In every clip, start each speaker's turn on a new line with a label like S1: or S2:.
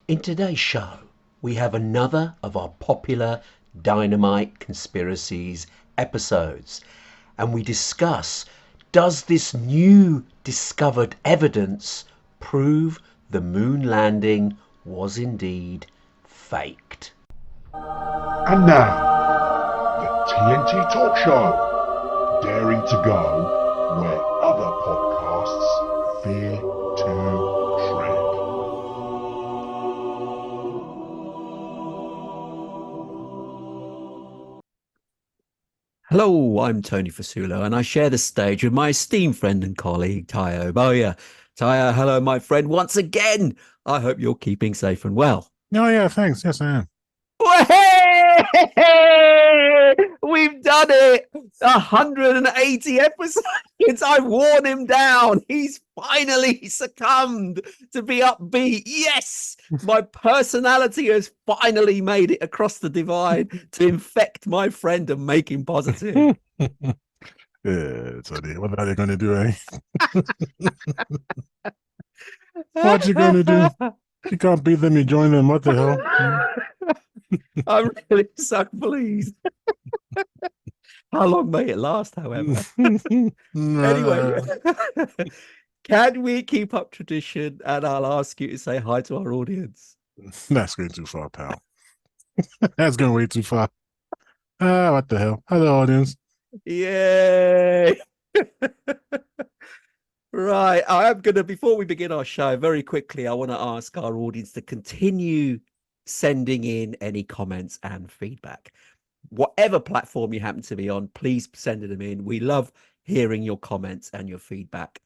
S1: In today's show, we have another of our popular Dynamite Conspiracies episodes, and we discuss, does this new discovered evidence prove the moon landing was indeed faked?
S2: And now, the TNT Talk Show, daring to go where other podcasts fear to tread.
S3: Hello, I'm Tony Fasulo, and I share the stage with my esteemed friend and colleague, Tayo Boya. Tayo, hello, my friend, once again. I hope you're keeping safe and well.
S4: Oh, yeah, thanks. Yes, I am.
S3: We've done it! 180 episodes. I've worn him down. He's finally succumbed to be upbeat. Yes, my personality has finally made it across the divide to infect my friend and make him positive.
S4: Tony, what are you going to do, eh? What you going to do? You can't beat them, you join them. What the hell?
S3: I'm really so pleased. How long may it last, however? Anyway, can we keep up tradition? And I'll ask you to say hi to our audience.
S4: That's going too far, pal. That's going way too far. What the hell? Hello, audience.
S3: Yay! Right. I am going to, before we begin our show, very quickly, I want to ask our audience to continue sending in any comments and feedback. Whatever platform you happen to be on, please send them in. We love hearing your comments and your feedback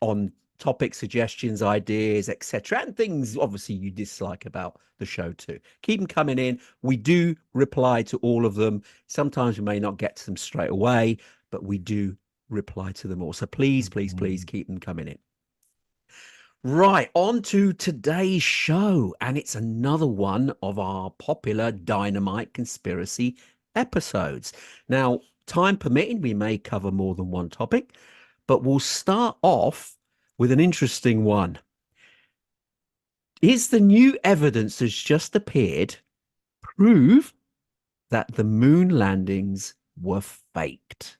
S3: on topic suggestions, ideas, etc., and things obviously you dislike about the show too. Keep them coming in. We do reply to all of them. Sometimes we may not get to them straight away, but we do reply to them all. So please keep them coming in. Right, on to today's show, and it's another one of our popular Dynamite Conspiracy episodes. Now, time permitting, we may cover more than one topic, but we'll start off with an interesting one. Is the new evidence that's just appeared prove that the moon landings were faked?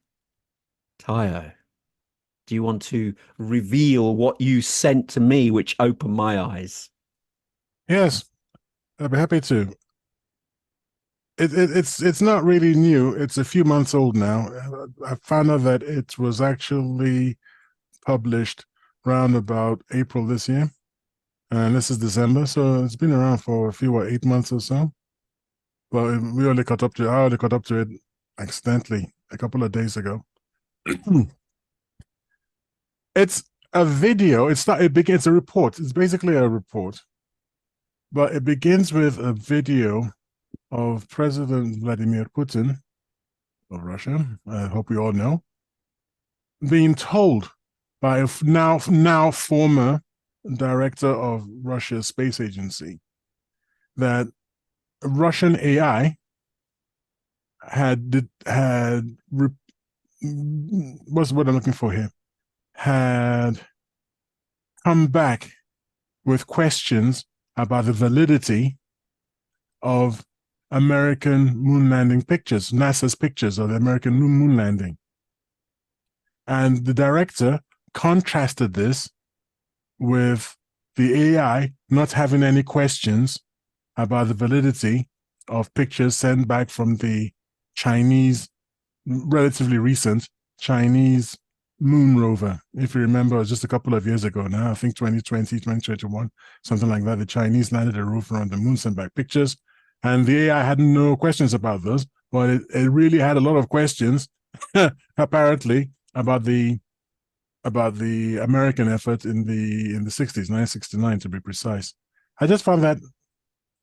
S3: Tayo, do you want to reveal what you sent to me, which opened my eyes?
S4: Yes, I'd be happy to. It's not really new. It's a few months old now. I found out that it was actually published around about April this year, and this is December, so it's been around for a few 8 months or so. Well, we only caught up to I only caught up to it accidentally a couple of days ago. It's a video. It's not. It begins a report. It's basically a report, but it begins with a video of President Vladimir Putin of Russia. I hope we all know, being told by a now former director of Russia's space agency that Russian AI what's what I'm looking for here, had come back with questions about the validity of American moon landing pictures, NASA's pictures of the American moon landing. And the director contrasted this with the AI not having any questions about the validity of pictures sent back from the Chinese, relatively recent Chinese moon rover. If you remember, it was just a couple of years ago now, I think 2020, 2021, something like that. The Chinese landed a rover on the moon, sent back pictures, and the AI had no questions about those, but it really had a lot of questions, apparently, about the American effort in the 60s, 1969 to be precise. I just found that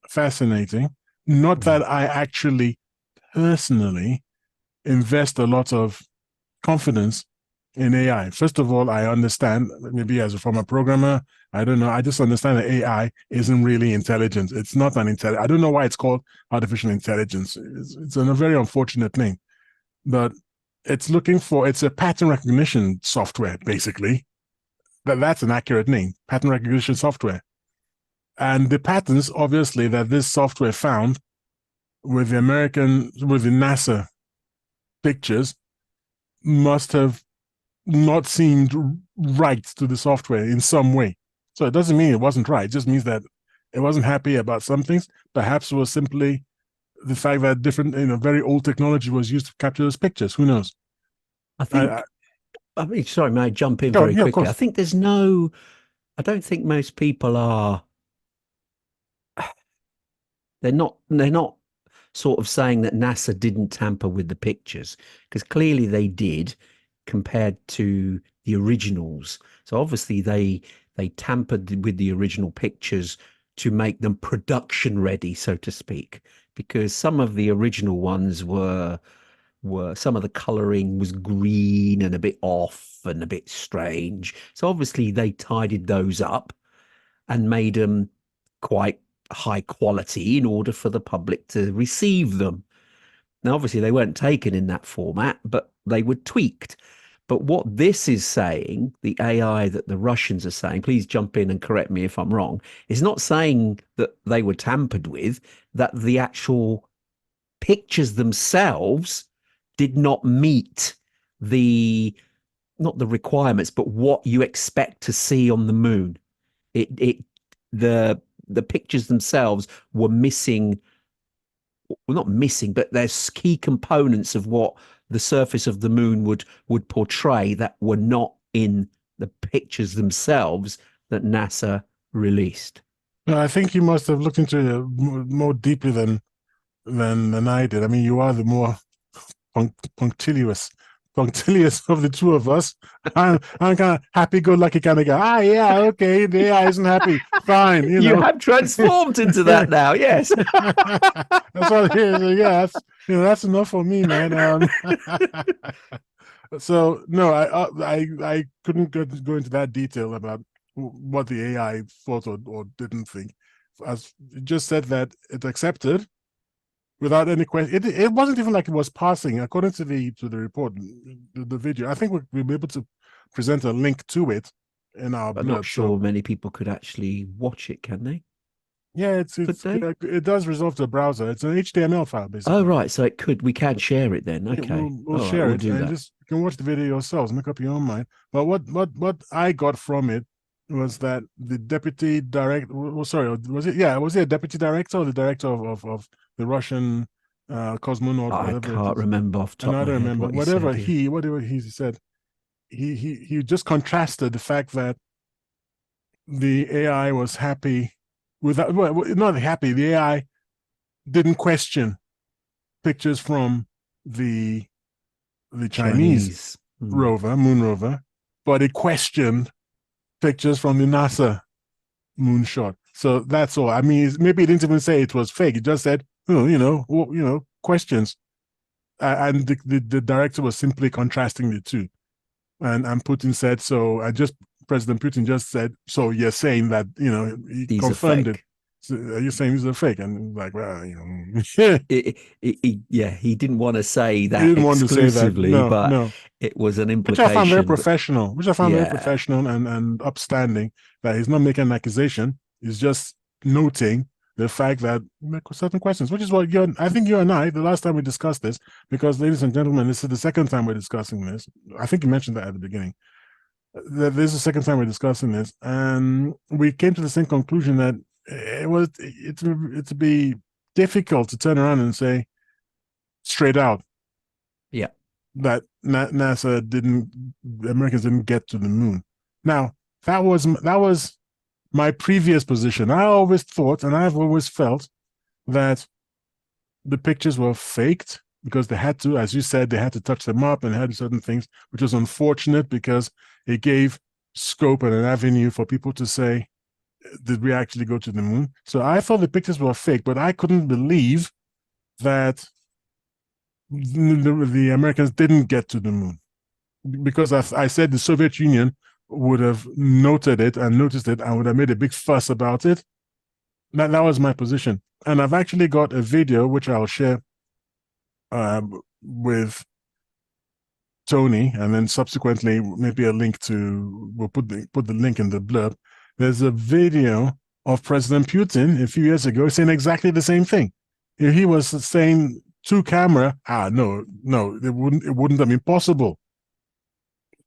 S4: fascinating. Not that I actually personally invest a lot of confidence in AI. First of all, I understand, maybe as a former programmer, I don't know, I just understand that AI isn't really intelligent. It's not an intelligent. I don't know why it's called artificial intelligence. It's a very unfortunate name, but it's a pattern recognition software, basically. That's an accurate name, pattern recognition software. And the patterns, obviously, that this software found with the NASA pictures must have not seemed right to the software in some way. So it doesn't mean it wasn't right. It just means that it wasn't happy about some things. Perhaps it was simply the fact that different, very old technology was used to capture those pictures. Who knows?
S3: I think, I mean, sorry, may I jump in
S4: Go on,
S3: very
S4: yeah, of
S3: quickly?
S4: course.
S3: I think I don't think most people are, they're not sort of saying that NASA didn't tamper with the pictures, because clearly they did compared to the originals. So obviously they tampered with the original pictures to make them production ready, so to speak, because some of the original ones were some of the coloring was green and a bit off and a bit strange. So obviously they tidied those up and made them quite high quality in order for the public to receive them. Now, obviously, they weren't taken in that format, but they were tweaked. But what this is saying, the AI that the Russians are saying, please jump in and correct me if I'm wrong, is not saying that they were tampered with, that the actual pictures themselves did not meet the, not the requirements, but what you expect to see on the moon. It the pictures themselves were missing, well, not missing, but there's key components of what the surface of the moon would portray that were not in the pictures themselves that NASA released.
S4: No, I think you must have looked into it more deeply than I did. I mean, you are the more punctilious of the two of us. I'm kind of happy-go-lucky kind of guy. Ah, yeah, okay, the AI isn't happy. Fine,
S3: You have transformed into that now, yes.
S4: That's all it is. Yeah, that's enough for me, man. So no, I couldn't go into that detail about what the AI thought or didn't think. As it just said that it accepted without any question. It wasn't even like it was passing, according to the report, the video. I think we'll be able to present a link to it in our
S3: I'm not
S4: blurb.
S3: sure
S4: So
S3: many people could actually watch it, can they?
S4: yeah,
S3: Could they?
S4: it does resolve to a browser. It's an HTML file basically.
S3: Oh, right. So we can share it then.
S4: Yeah,
S3: Okay.
S4: we'll
S3: All right,
S4: share
S3: we'll
S4: it
S3: do
S4: and
S3: that.
S4: just you can watch the video yourselves, make up your own mind. But what I got from it was that the deputy director, well, sorry, was it? Yeah, was he a deputy director or the director of the Russian cosmonaut,
S3: I
S4: whatever it
S3: can't
S4: is?
S3: remember off the
S4: And
S3: top
S4: I
S3: of my
S4: don't
S3: head
S4: remember.
S3: what he said. Yeah.
S4: Whatever he said, he just contrasted the fact that the AI was happy without, well, not happy. The AI didn't question pictures from the Chinese
S3: Chinese.
S4: moon rover, but it questioned pictures from the NASA moonshot. So that's all. I mean, maybe it didn't even say it was fake. It just said, oh, questions. And the director was simply contrasting the two. And Putin said so. President Putin just said, so you're saying that he
S3: These are
S4: confirmed it.
S3: fake.
S4: So are you saying these are fake? And like, well, yeah,
S3: Yeah, he didn't want to say
S4: he
S3: that
S4: didn't want to say that.
S3: exclusively,
S4: No,
S3: but
S4: no.
S3: it was an
S4: Which I found very
S3: implication. But
S4: professional. Which I found very
S3: yeah,
S4: professional and upstanding. That he's not making an accusation. He's just noting the fact that certain questions, which is what I think you and I, the last time we discussed this, because ladies and gentlemen, this is the second time we're discussing this. I think you mentioned that at the beginning. This is the second time we're discussing this, and we came to the same conclusion that it'd be difficult to turn around and say straight out
S3: yeah,
S4: that the Americans didn't get to the moon. Now that was my previous position. I always thought, and I've always felt that the pictures were faked because they had to, as you said, they had to touch them up and had certain things, which was unfortunate because it gave scope and an avenue for people to say, did we actually go to the moon? So I thought the pictures were fake, but I couldn't believe that the Americans didn't get to the moon. Because I said the Soviet Union would have noted it and noticed it and would have made a big fuss about it. That was my position. And I've actually got a video, which I'll share with Tony, and then subsequently maybe a link to, we'll put the link in the blurb. There's a video of President Putin a few years ago saying exactly the same thing. If he was saying to camera, no, it wouldn't have been possible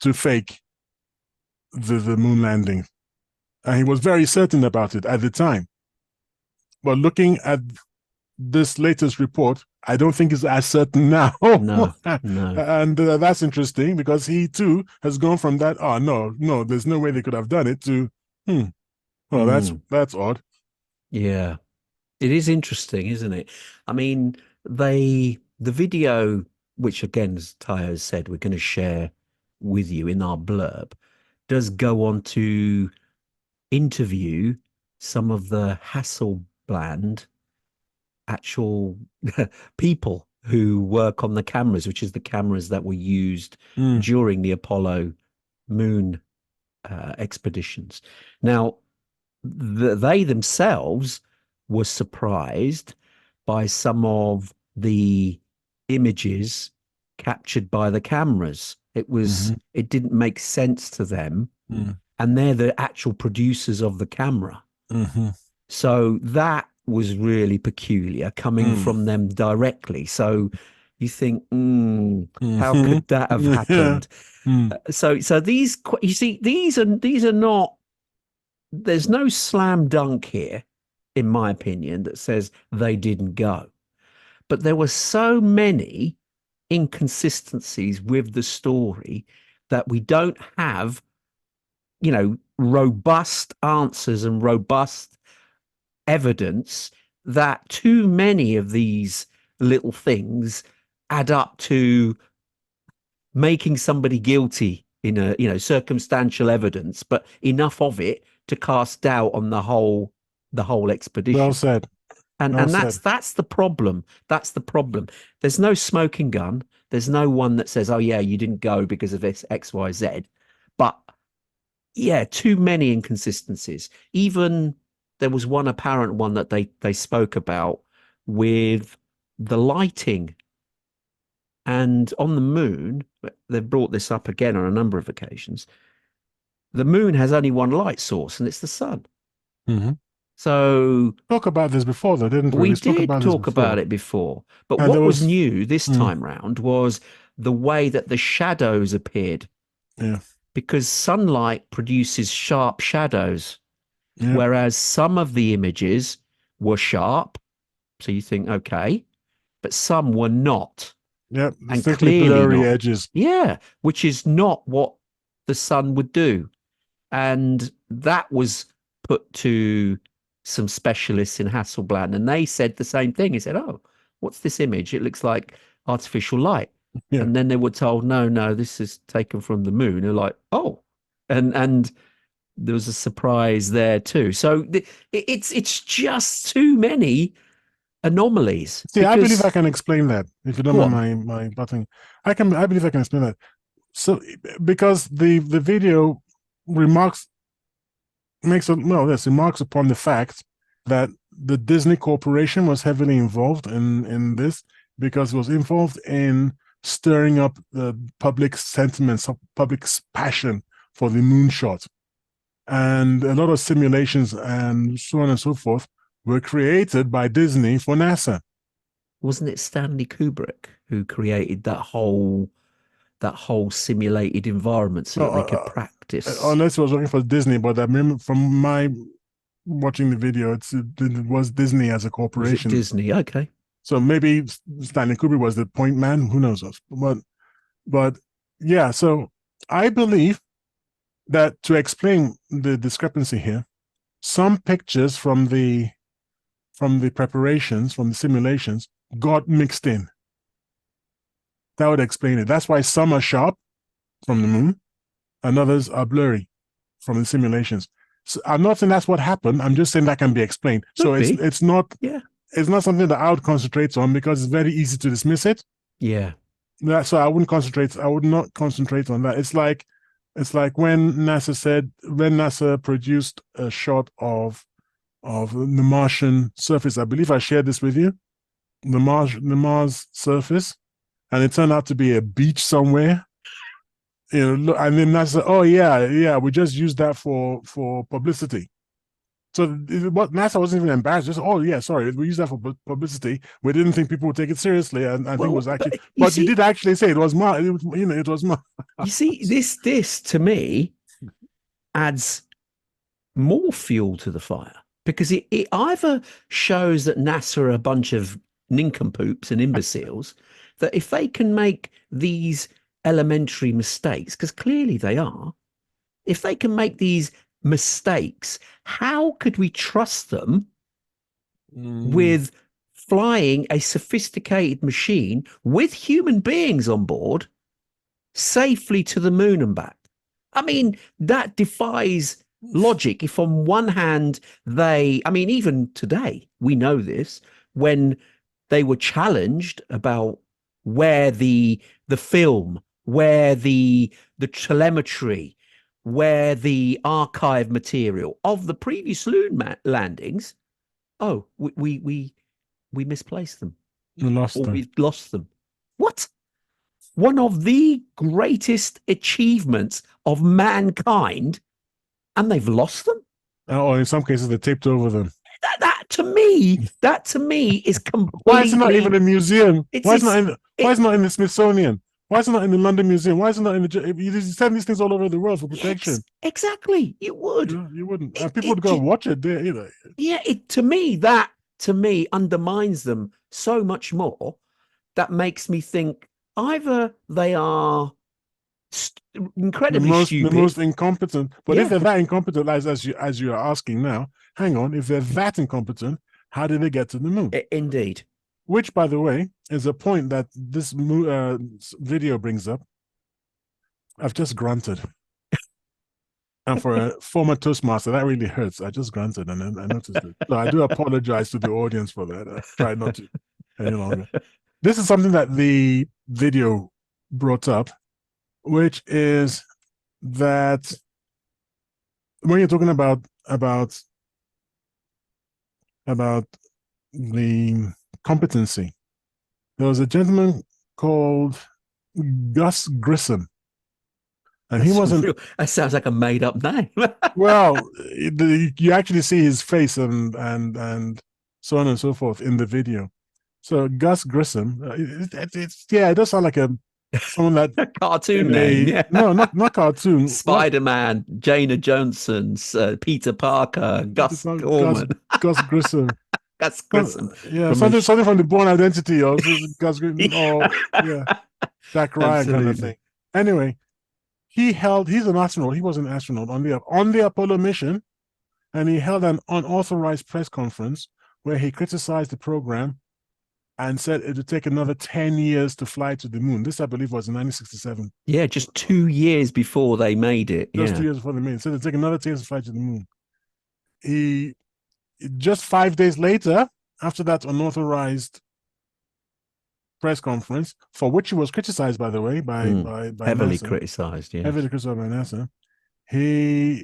S4: to fake the moon landing. And he was very certain about it at the time. But looking at this latest report, I don't think it's as certain now.
S3: No, no.
S4: And that's interesting because he too has gone from that, no, there's no way they could have done it, to, well, that's odd.
S3: Yeah. It is interesting, isn't it? I mean, the video, which again, as Tayo said, we're going to share with you in our blurb, does go on to interview some of the Hasselblad actual people who work on the cameras, which is the cameras that were used during the Apollo moon expeditions. Now, they themselves were surprised by some of the images captured by the cameras. It didn't make sense to them. And they're the actual producers of the camera. So that was really peculiar coming from them directly. So you think, how could that have happened? So these, you see, these are not, there's no slam dunk here, in my opinion, that says they didn't go. But there were so many inconsistencies with the story that we don't have, robust answers and robust evidence, that too many of these little things add up to making somebody guilty in a, circumstantial evidence, but enough of it to cast doubt on the whole expedition.
S4: Well said.
S3: And that's the problem. That's the problem. There's no smoking gun. There's no one that says, oh yeah, you didn't go because of this X, Y, Z. But yeah, too many inconsistencies. Even there was one apparent one that they spoke about with the lighting. And on the moon, they've brought this up again on a number of occasions. The moon has only one light source, and it's the sun. So
S4: talk about this before, though, didn't we?
S3: We did talk about it before. But what was new this time round was the way that the shadows appeared.
S4: Yeah.
S3: Because sunlight produces sharp shadows, whereas some of the images were sharp. So you think, okay, but some were not.
S4: Yep,
S3: and
S4: clearly blurry not. Edges.
S3: Yeah, which is not what the sun would do. And that was put to some specialists in Hasselblad, and they said the same thing. He said, oh, what's this image? It looks like artificial light. Yeah. And then they were told, no, this is taken from the moon. They're like, oh, and there was a surprise there too. So it's just too many anomalies.
S4: See, I believe I can explain that. If you don't mind my button, I believe I can explain that. So because the video remarks upon the fact that the Disney Corporation was heavily involved in this, because it was involved in stirring up the public sentiments, public passion for the moonshot. And a lot of simulations and so on and so forth were created by Disney for NASA.
S3: Wasn't it Stanley Kubrick who created that whole simulated environment so that they could practice?
S4: Unless it was working for Disney, but I remember from my watching the video, it was Disney as a corporation.
S3: Was it Disney? Okay.
S4: So maybe Stanley Kubrick was the point man. Who knows? But yeah. So I believe that to explain the discrepancy here, some pictures from the preparations, from the simulations, got mixed in. That would explain it. That's why some are sharp from the moon and others are blurry from the simulations. So I'm not saying that's what happened. I'm just saying that can be explained. So it's not something that I would concentrate on, because it's very easy to dismiss it.
S3: Yeah.
S4: So I would not concentrate on that. It's like when NASA produced a shot of the Martian surface. I believe I shared this with you. The Mars surface, and it turned out to be a beach somewhere. And then NASA said, oh yeah, we just used that for publicity. So what NASA wasn't even embarrassed. Just, oh yeah, sorry, we used that for publicity. We didn't think people would take it seriously, and I think it was actually. But you did actually say it was Mark. It was Mark.
S3: You see, this to me adds more fuel to the fire, because it either shows that NASA are a bunch of nincompoops and imbeciles, that if they can make these elementary mistakes, because clearly they are, if they can make these mistakes, how could we trust them with flying a sophisticated machine with human beings on board safely to the moon and back? I mean, that defies logic. If on one hand even today, we know this, when they were challenged about where the film, where the telemetry, where the archive material of the previous moon landings, we misplaced them.
S4: We lost them.
S3: We've lost them. What? One of the greatest achievements of mankind, and they've lost them?
S4: Or in some cases, they taped over them.
S3: That to me is completely.
S4: Why is it not even a museum? Why is it not in the Smithsonian? Why is it not in the London Museum? Why is it not in the? You send these things all over the world for protection.
S3: Yes, exactly, you would.
S4: You wouldn't. People would go and watch it there.
S3: Yeah, to me undermines them so much more. That makes me think either they are incredibly stupid,
S4: the most incompetent. But if they're that incompetent, as you are asking now, hang on. If they're that incompetent, how did they get to the moon?
S3: Indeed.
S4: Which, by the way, is a point that this video brings up. I've just granted. And for a former Toastmaster, that really hurts. I just granted, and I noticed it. So I do apologize to the audience for that. I try not to any longer. This is something that the video brought up, which is that when you're talking about the competency, there was a gentleman called Gus Grissom, and he wasn't.
S3: That sounds like a made-up name.
S4: Well, you actually see his face and so on and so forth in the video. So Gus Grissom, it does sound like someone that
S3: a cartoon name. Yeah.
S4: No, not cartoon.
S3: Spider-Man, Jana Johnson, Peter Parker, Gus Gorman,
S4: Gus Grissom.
S3: Gus Grissom.
S4: Yeah, something from the Bourne Identity or Gus Grissom, or Jack Ryan kind of thing. Anyway, he's an astronaut. He was an astronaut on the Apollo mission, and he held an unauthorized press conference where he criticized the program and said it would take another 10 years to fly to the moon. This, I believe, was in 1967.
S3: Yeah, just 2 years before they made it.
S4: Just 2 years before they made it. So it would take another 10 years to fly to the moon. Just 5 days later, after that unauthorized press conference, for which he was criticized, by the way, by
S3: heavily
S4: NASA,
S3: criticized. Yeah,
S4: heavily criticized by NASA. He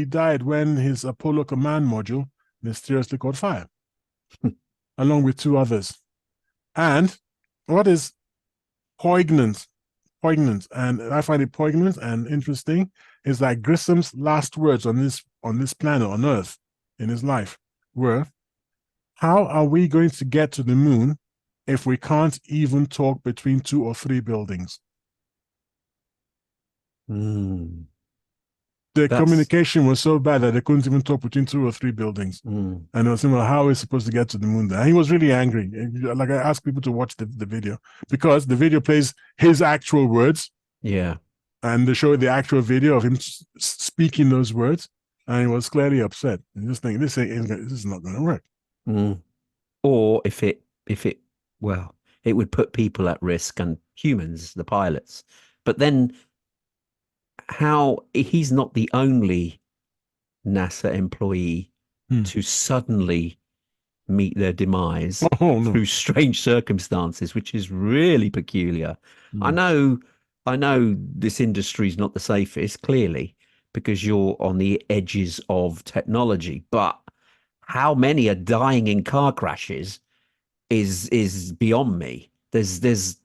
S4: died when his Apollo command module mysteriously caught fire, along with 2 others. And what is poignant, and I find it poignant and interesting, is that Grissom's last words on this planet, on Earth, in his life, were, "How are we going to get to the moon if we can't even talk between 2 or 3 buildings?" The communication was so bad that they couldn't even talk between 2 or 3 buildings. And I was saying, well, how are we supposed to get to the moon there? And he was really angry. Like, I asked people to watch the video, because the video plays his actual words.
S3: Yeah.
S4: And they show the actual video of him speaking those words. And he was clearly upset. And just thinking, this is not going to work.
S3: Or if it would put people at risk, and humans, the pilots. But then he's not the only NASA employee to suddenly meet their demise through strange circumstances, which is really peculiar. I know this industry is not the safest, clearly, because you're on the edges of technology, but how many are dying in car crashes is beyond me. There's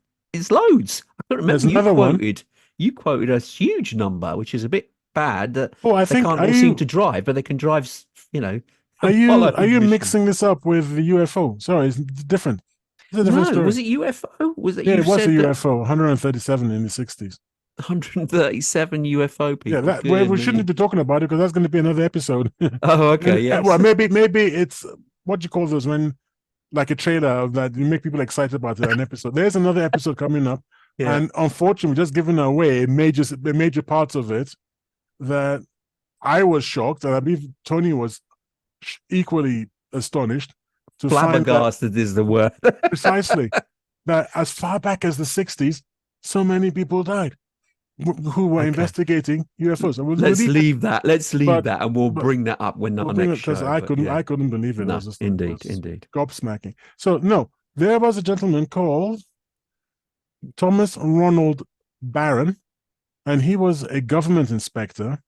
S3: loads. I don't remember. You quoted a huge number, which is a bit bad that
S4: I
S3: they
S4: think
S3: can't all seem to drive, but they can drive, Apollo
S4: are you
S3: missions.
S4: mixing this up with the UFO? Sorry, it's different. It's a different
S3: No,
S4: story.
S3: was it UFO? Was it
S4: Yeah,
S3: you
S4: it was a
S3: said that
S4: UFO, 137 in the 60s.
S3: 137 UFO
S4: Yeah,
S3: people?
S4: we
S3: Good
S4: shouldn't
S3: me.
S4: be talking about it because that's going to be another episode.
S3: Oh, okay,
S4: And
S3: yes.
S4: well, maybe it's what you call those when like a trailer of that you make people excited about an episode. There's another episode coming up,
S3: Yeah.
S4: and unfortunately, just giving away major parts of it that I was shocked, and I believe Tony was equally astonished to find that
S3: Flabbergasted is the word.
S4: precisely that as far back as the 60s, so many people died who were
S3: Okay.
S4: investigating UFOs. And
S3: Let's leave that. Let's leave
S4: but,
S3: that, and we'll
S4: but
S3: bring that up when
S4: we'll
S3: our
S4: bring it
S3: next
S4: because
S3: show.
S4: I
S3: But yeah.
S4: couldn't believe it.
S3: No,
S4: It was
S3: indeed.
S4: gobsmacking. So no, there was a gentleman called Thomas Ronald Barron, and he was a government inspector.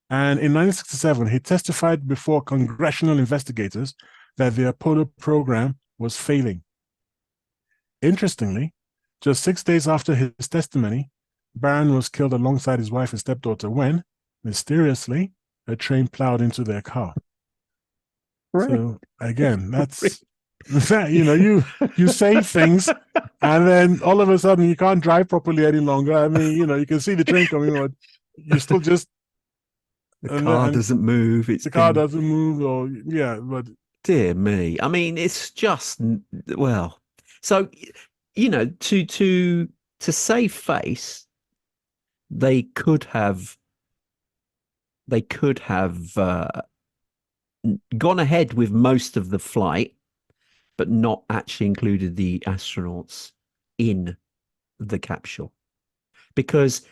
S4: And in 1967, he testified before congressional investigators that the Apollo program was failing. Interestingly, just 6 days after his testimony, Barron was killed alongside his wife and stepdaughter when, mysteriously, a train plowed into their car.
S3: Right.
S4: So again, that's you say things, and then all of a sudden you can't drive properly any longer. I mean, you can see the train coming, but you still just
S3: the car doesn't move.
S4: The car doesn't move, or but
S3: dear me. I mean, it's just well. So to save face, they could have gone ahead with most of the flight, but not actually included the astronauts in the capsule. Because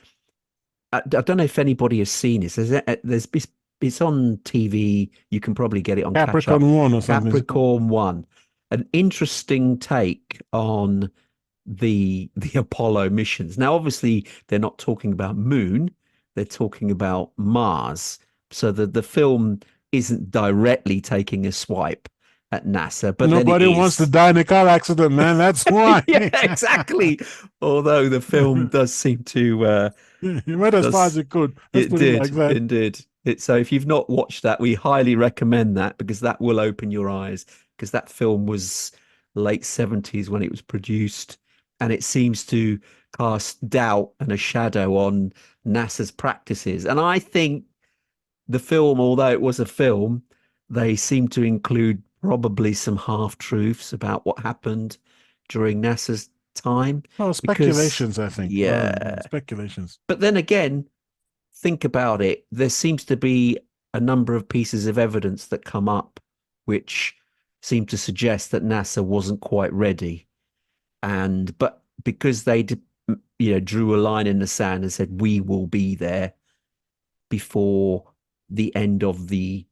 S3: I don't know if anybody has seen this. It's on TV. You can probably get it on
S4: Capricorn 1 or something.
S3: Capricorn 1. An interesting take on the Apollo missions. Now, obviously, they're not talking about Moon. They're talking about Mars. So the film isn't directly taking a swipe at NASA, but
S4: nobody wants to die in a car accident, man. That's why.
S3: Yeah, exactly. Although the film does seem to
S4: it went as far as it could. Let's put it like that.
S3: It did. So if you've not watched that, we highly recommend that because that will open your eyes. Because that film was late 70s when it was produced, and it seems to cast doubt and a shadow on NASA's practices. And I think the film, although it was a film, they seem to include probably some half-truths about what happened during NASA's time.
S4: Oh, speculations, I think.
S3: Yeah.
S4: Speculations.
S3: But then again, think about it. There seems to be a number of pieces of evidence that come up which seem to suggest that NASA wasn't quite ready. But because they drew a line in the sand and said, we will be there before the end of the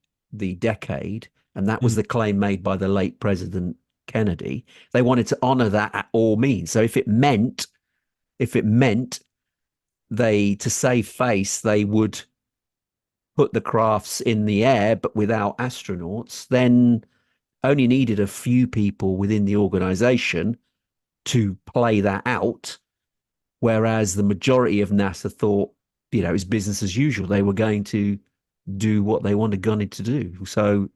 S3: decade, and that was the claim made by the late President Kennedy. They wanted to honor that at all means. So if it meant they, to save face, they would put the crafts in the air but without astronauts, then only needed a few people within the organization to play that out. Whereas the majority of NASA thought, it was business as usual. They were going to do what they wanted to do. So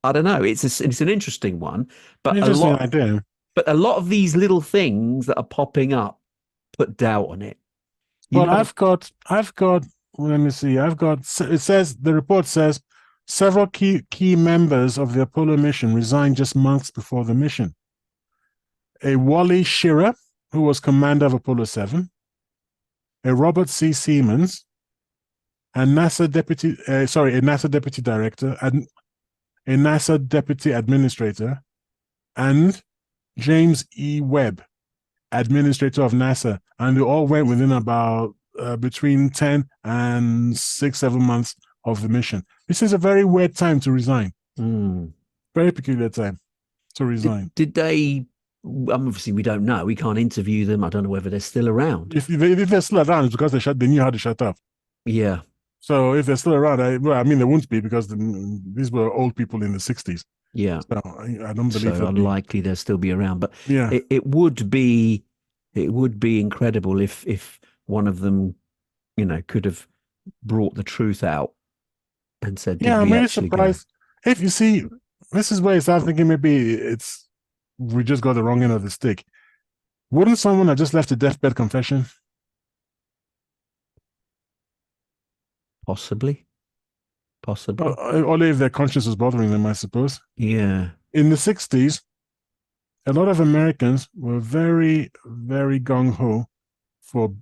S3: I don't know. It's an interesting one, but a lot of these little things that are popping up put doubt on it.
S4: I've got. Let me see. It says the report says several key members of the Apollo mission resigned just months before the mission. A Wally Schirra, who was commander of Apollo 7, a Robert C. Siemens, a NASA deputy director, and a NASA deputy administrator, and James E. Webb, administrator of NASA, and they all went within about between 10 and 6-7 months of the mission. This is a very weird time to resign. Very peculiar time to resign.
S3: Did they? Obviously, we don't know. We can't interview them. I don't know whether they're still around.
S4: If they're still around, it's because they knew how to shut up.
S3: Yeah.
S4: So if they're still around, they won't be because these were old people in the 60s.
S3: Yeah.
S4: So I don't believe
S3: so unlikely they'll still be around. But
S4: yeah,
S3: it would be incredible if one of them, could have brought the truth out and said,
S4: Yeah,
S3: did
S4: I'm
S3: we
S4: really
S3: actually go?
S4: surprised. If you see, this is where I start thinking maybe we just got the wrong end of the stick. Wouldn't someone have just left a deathbed confession?
S3: Possibly. Possibly.
S4: Only if their conscience was bothering them, I suppose.
S3: Yeah.
S4: In the 60s, a lot of Americans were very, very gung ho for,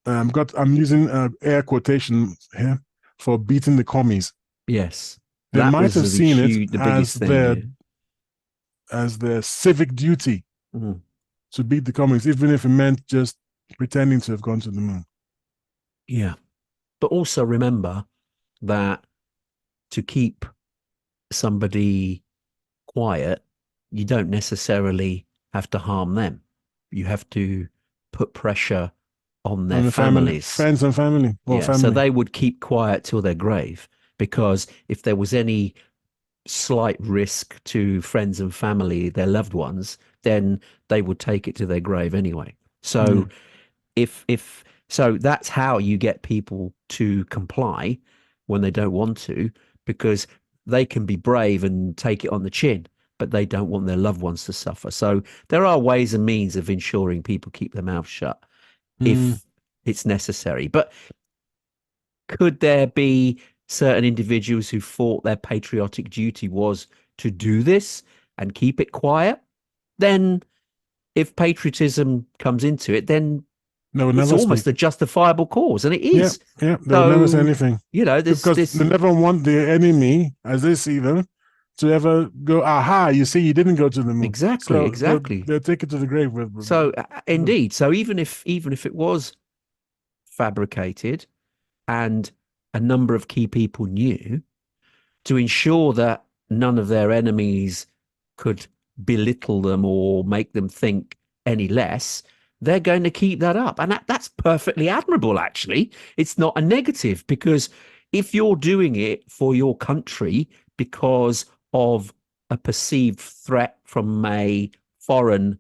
S4: I'm using air quotation here, for beating the commies.
S3: Yes.
S4: They
S3: That
S4: might
S3: was
S4: have seen it
S3: the biggest thing. Yeah.
S4: as their civic duty
S3: Mm.
S4: to beat the commies, even if it meant just pretending to have gone to the moon.
S3: Yeah. But also remember that to keep somebody quiet, you don't necessarily have to harm them. You have to put pressure on their
S4: And the family,
S3: families.
S4: friends and family, or
S3: Yeah. So
S4: family.
S3: they would keep quiet till their grave, because if there was any slight risk to friends and family, their loved ones, then they would take it to their grave anyway. So
S4: Mm.
S3: if so, that's how you get people to comply when they don't want to, because they can be brave and take it on the chin, but they don't want their loved ones to suffer. So there are ways and means of ensuring people keep their mouths shut
S4: Mm.
S3: if it's necessary. But could there be certain individuals who thought their patriotic duty was to do this and keep it quiet? Then if patriotism comes into it, then
S4: They would
S3: it's
S4: never speak.
S3: almost a justifiable cause, and it
S4: Yeah,
S3: is.
S4: yeah, they would never say
S3: So,
S4: anything
S3: there's
S4: because
S3: this.
S4: they never want the enemy, as they see them, to ever go, aha, you see, you didn't go to the moon.
S3: Exactly,
S4: So
S3: exactly.
S4: they'll take it to the grave
S3: So, indeed. So even if it was fabricated, and a number of key people knew, to ensure that none of their enemies could belittle them or make them think any less, they're going to keep that up. And that's perfectly admirable, actually. It's not a negative, because if you're doing it for your country because of a perceived threat from a foreign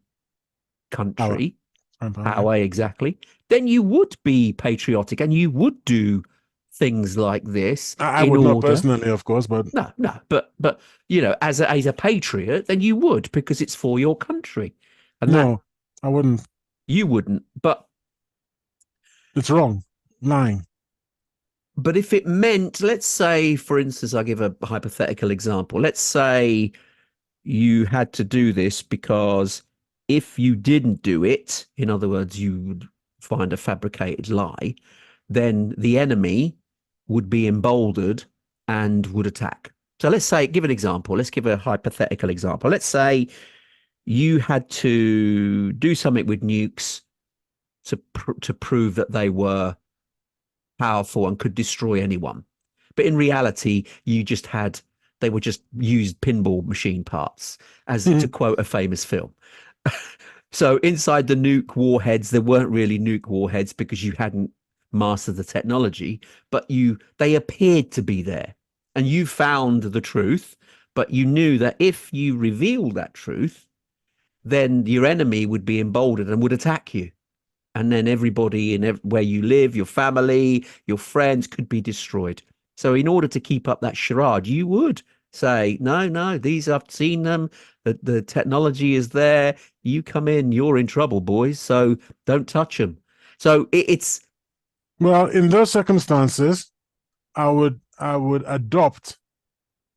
S4: power.
S3: country,
S4: Yeah.
S3: power, exactly, then you would be patriotic and you would do things like this
S4: I
S3: in
S4: would not
S3: order.
S4: personally, of course, but
S3: No, but as a patriot, then you would, because it's for your country, and that
S4: no, I wouldn't.
S3: you wouldn't.
S4: It's wrong. Lying.
S3: But if it meant, let's say, for instance, I give a hypothetical example. Let's say you had to do this because if you didn't do it, in other words, you would find a fabricated lie, then the enemy would be emboldened and would attack. So let's say, give an example. Let's give a hypothetical example. Let's say you had to do something with nukes to prove that they were powerful and could destroy anyone. But in reality, they were just used pinball machine parts, as to quote a famous film. So inside the nuke warheads, there weren't really nuke warheads because you hadn't mastered the technology, but they appeared to be there. And you found the truth, but you knew that if you revealed that truth, then your enemy would be emboldened and would attack you. And then everybody where you live, your family, your friends could be destroyed. So in order to keep up that charade, you would say, no, these, I've seen them. The technology is there. You come in, you're in trouble, boys. So don't touch them. So it's
S4: Well, in those circumstances, I would adopt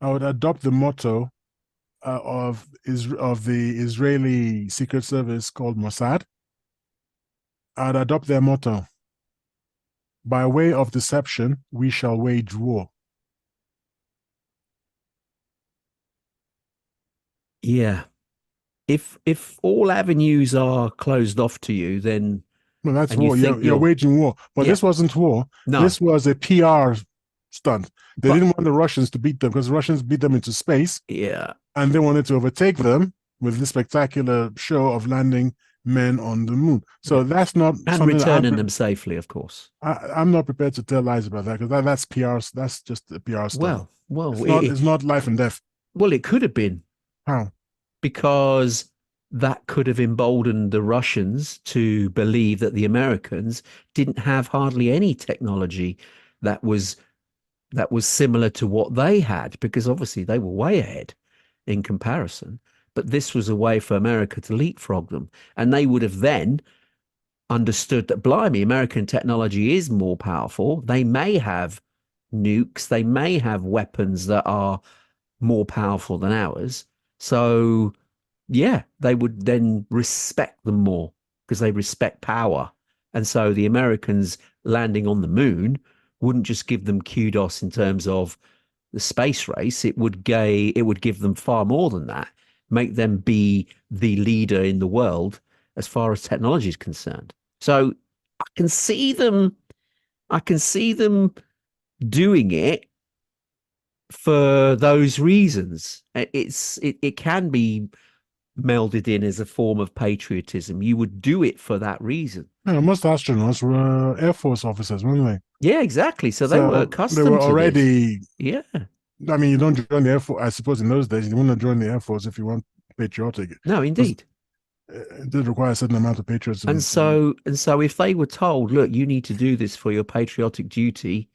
S4: the motto of the Israeli Secret Service called Mossad. I'd adopt their motto: by way of deception, we shall wage war.
S3: yeah. If all avenues are closed off to you, then
S4: Well, that's
S3: and you
S4: war.
S3: think
S4: You're waging war. But
S3: yeah,
S4: this wasn't war.
S3: no,
S4: This was a PR stunt. They
S3: but
S4: didn't want the Russians to beat them because the Russians beat them into space,
S3: yeah,
S4: and they wanted to overtake them with this spectacular show of landing men on the moon. So that's not
S3: and
S4: something that
S3: returning them safely, of course.
S4: I'm not prepared to tell lies about that because that's PR. That's just a PR stunt.
S3: Well,
S4: It's not life and death.
S3: it could have been,
S4: How?
S3: because that could have emboldened the Russians to believe that the Americans didn't have hardly any technology. that was similar to what they had, because obviously they were way ahead in comparison. But this was a way for America to leapfrog them. And they would have then understood that, blimey, American technology is more powerful. They may have nukes, they may have weapons that are more powerful than ours. So, yeah, they would then respect them more because they respect power. And so the Americans landing on the moon wouldn't just give them kudos in terms of the space race. It would give them far more than that, make them be the leader in the world as far as technology is concerned. So I can see them doing it for those reasons. It can be melded in as a form of patriotism. You would do it for that reason.
S4: Yeah, most astronauts were Air Force officers, weren't they?
S3: Yeah, exactly. So they were accustomed
S4: they were
S3: to
S4: already.
S3: this. Yeah.
S4: I mean, you don't join the Air Force. I suppose in those days, you wouldn't join the Air Force if you weren't patriotic.
S3: No, indeed.
S4: It did require a certain amount of patriotism.
S3: And so if they were told, look, you need to do this for your patriotic duty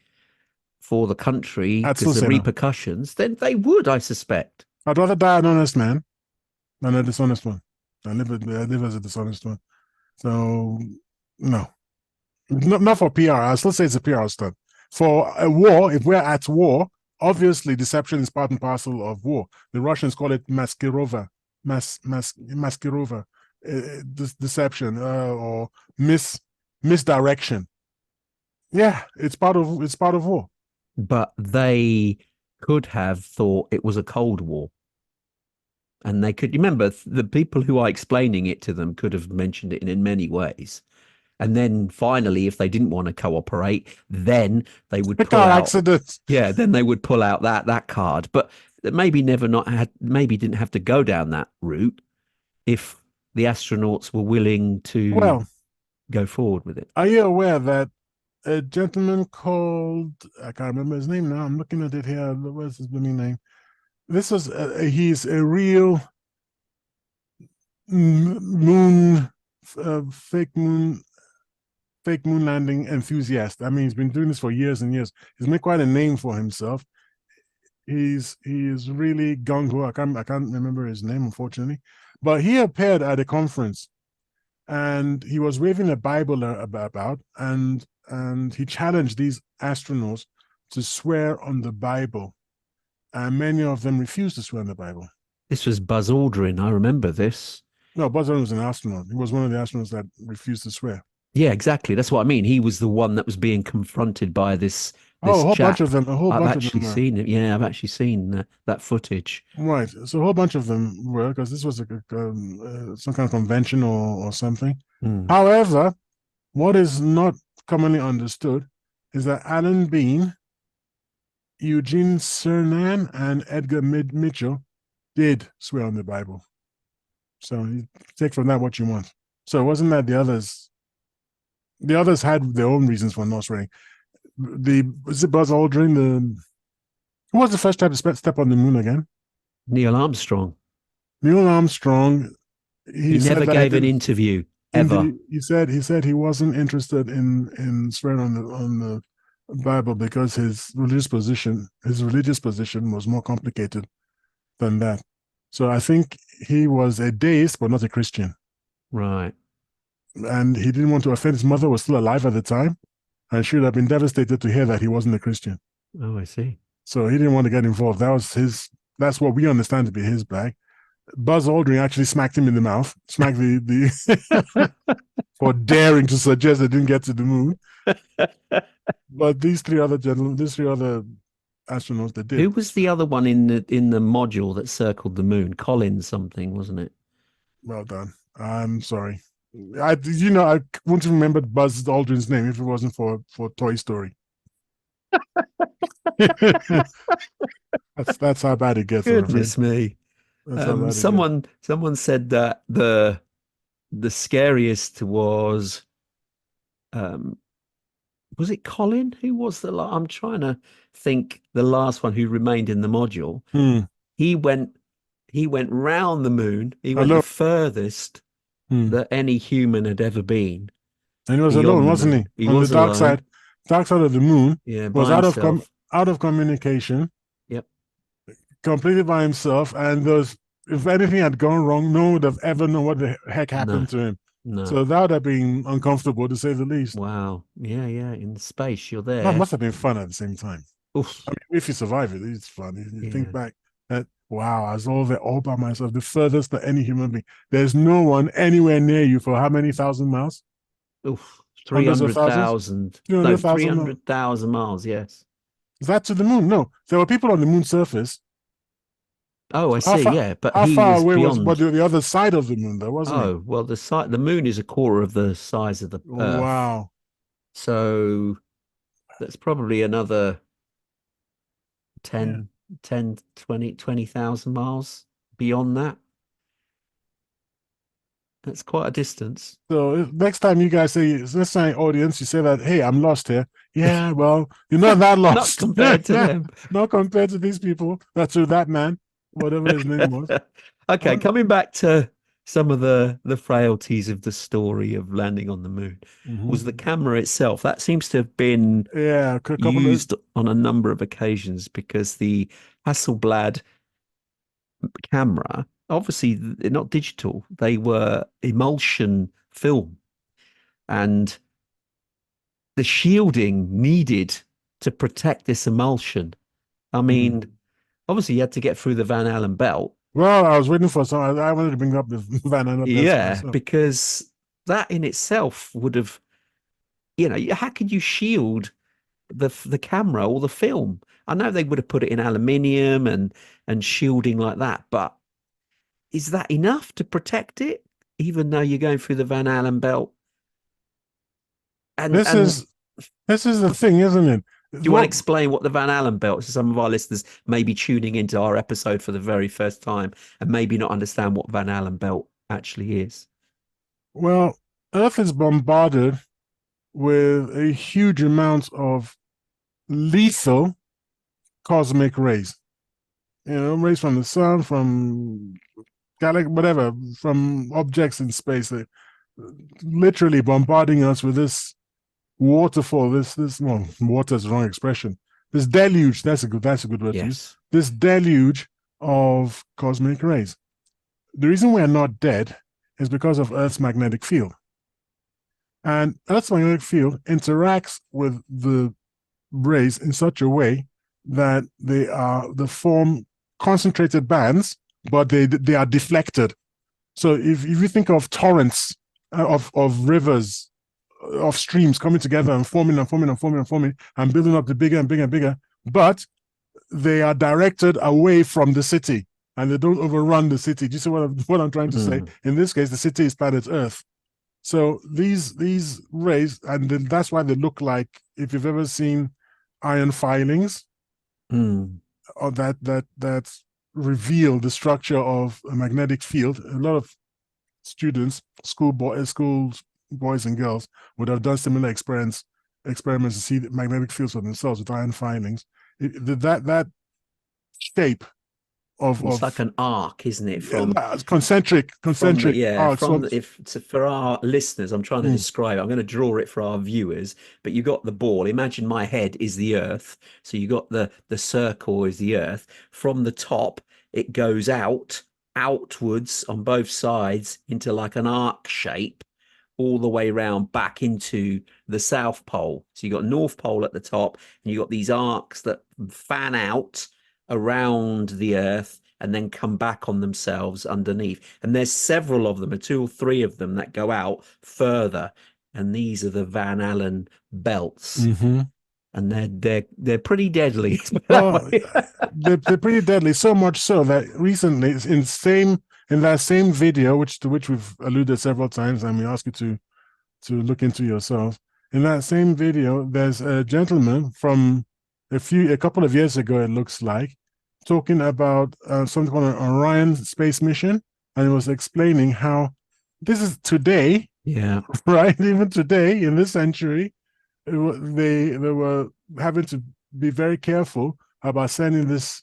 S3: for the country because of repercussions, then they would, I suspect.
S4: I'd rather die an honest man than a dishonest one. I live as a dishonest one. So, no. Not for PR. I'll still say it's a PR stunt. For a war, if we're at war, obviously deception is part and parcel of war. The Russians call it maskirova, deception or misdirection. Yeah, it's part of war.
S3: But they could have thought it was a Cold War. And they could remember the people who are explaining it to them could have mentioned it in many ways. And then finally, if they didn't want to cooperate, then they would pull out accidents. Yeah, then they would pull out that card. But maybe didn't have to go down that route if the astronauts were willing to go forward with it.
S4: Are you aware that a gentleman called, I can't remember his name now, I'm looking at it here, what's his blooming name? This was he's a real fake moon landing enthusiast. I mean, he's been doing this for years and years. He's made quite a name for himself. He is really gung-ho. I can't remember his name, unfortunately. But he appeared at a conference and he was waving a Bible about, and he challenged these astronauts to swear on the Bible. And many of them refused to swear on the Bible.
S3: This was Buzz Aldrin. I remember this.
S4: No, Buzz Aldrin was an astronaut. He was one of the astronauts that refused to swear.
S3: Yeah, exactly. That's what I mean. He was the one that was being confronted by this
S4: a whole
S3: chap.
S4: Bunch of them.
S3: I've actually seen it. Yeah, I've actually seen that footage.
S4: Right. So a whole bunch of them were, because this was some kind of convention or something. However, what is not commonly understood is that Alan Bean, Eugene Cernan, and Edgar Mitchell did swear on the Bible. So you take from that what you want. So it wasn't that the others had their own reasons for not swearing. Was it Buzz Aldrin? Who was the first type to step on the moon again?
S3: Neil Armstrong.
S4: Neil Armstrong.
S3: He never gave an interview ever.
S4: He said he wasn't interested in swearing on the Bible because his religious position was more complicated than that. So I think he was a deist, but not a Christian.
S3: Right.
S4: And he didn't want to offend. His mother was still alive at the time, and she would have been devastated to hear that he wasn't a Christian.
S3: Oh, I see.
S4: So he didn't want to get involved. That's what we understand to be his bag. Buzz Aldrin actually smacked him in the mouth, smacked the for daring to suggest they didn't get to the moon. But these three other astronauts that did.
S3: Who was the other one in the module that circled the moon? Colin something, wasn't it?
S4: Well done. I'm sorry. I wouldn't have remembered Buzz Aldrin's name if it wasn't for Toy Story. That's how bad it gets.
S3: Goodness me. Someone said that the scariest was it Colin? Who was I'm trying to think the last one who remained in the module. He went round the moon. He went the furthest that any human had ever been.
S4: And he was alone, wasn't he? On the dark side. Dark Side of the Moon
S3: Yeah,
S4: was
S3: by himself.
S4: out of communication,
S3: Yep.
S4: completely by himself, and if anything had gone wrong, no one would have ever known what the heck
S3: No,
S4: happened to him.
S3: no.
S4: So that would have been uncomfortable, to say the least.
S3: Wow. Yeah, yeah. In space, you're
S4: That
S3: there.
S4: must have been fun at the same time.
S3: Oof.
S4: I mean, if you survive it, it's fun. You think
S3: Yeah.
S4: back that, wow, I was all there all by myself, the furthest that any human being. There's no one anywhere near you for how many thousand miles?
S3: Oof.
S4: Hundreds of thousands?
S3: 300,000. No,
S4: 300,000 miles.
S3: 300,000 miles. Yes.
S4: Is that to the moon? No. There were people on the moon surface.
S3: Oh, I
S4: How
S3: see.
S4: far,
S3: Yeah, but
S4: how
S3: he
S4: far
S3: was
S4: away was
S3: beyond.
S4: the other side of the moon, though, wasn't he?
S3: Oh, well, the moon is a quarter of the size of the Earth.
S4: Wow.
S3: So that's probably another
S4: Yeah.
S3: 10, 10, 20,000 miles beyond that. That's quite a distance.
S4: So next time you guys say, next time audience, you say that, hey, I'm lost here. Yeah, well, you're not that
S3: Not
S4: lost.
S3: compared to them.
S4: Not compared to these people. That's to that man, whatever his name was.
S3: Okay, coming back to some of the frailties of the story of landing on the moon was the camera itself. That seems to have been
S4: Yeah, a couple of
S3: used on a number of occasions because the Hasselblad camera, obviously they're not digital, they were emulsion film, and the shielding needed to protect this emulsion. I mean, obviously you had to get through the Van Allen belt.
S4: Well, I was waiting for some. I wanted to bring up the Van Allen belts
S3: Yeah,
S4: myself.
S3: because that in itself would have, how could you shield the camera or the film? I know they would have put it in aluminium and shielding like that, but is that enough to protect it, even though you're going through the Van Allen belt? And
S4: This is the thing, isn't it?
S3: do you want to explain what the Van Allen belt is to some of our listeners maybe tuning into our episode for the very first time and maybe not understand what Van Allen belt actually is?
S4: Well, Earth is bombarded with a huge amount of lethal cosmic rays. Rays from the sun, from galaxy, whatever, from objects in space. They literally bombarding us with this waterfall. Well, water is the wrong expression. This deluge. That's a good word to use. This deluge of cosmic rays. The reason we're not dead is because of Earth's magnetic field. And Earth's magnetic field interacts with the rays in such a way that they form concentrated bands, but they are deflected. So if you think of torrents of rivers, of streams coming together and forming and building up the bigger and bigger and bigger, but they are directed away from the city and they don't overrun the city. Do you see what I'm trying to say? In this case, the city is planet Earth. So these rays, and that's why they look like, if you've ever seen iron filings, or that reveal the structure of a magnetic field. A lot of students, school boys and girls, would have done similar experiments to see the magnetic fields for themselves with iron filings. That shape
S3: it's like an arc, isn't it? From
S4: concentric arcs.
S3: For our listeners, I'm trying to describe it. I'm going to draw it for our viewers. But you got the ball. Imagine my head is the Earth, so you got the circle is the Earth. From the top, it goes outwards on both sides into like an arc shape, all the way around back into the South Pole. So you got North Pole at the top, and you got these arcs that fan out around the Earth and then come back on themselves underneath. And there's several of them, 2 or 3 of them that go out further. And these are the Van Allen belts. And they're pretty deadly.
S4: Well, they're pretty deadly, so much so that recently in that same video, to which we've alluded several times, and we ask you to look into yourself. In that same video, there's a gentleman from a couple of years ago, it looks like, talking about something called an Orion space mission, and he was explaining how this is today, right? Even today in this century, they were having to be very careful about sending this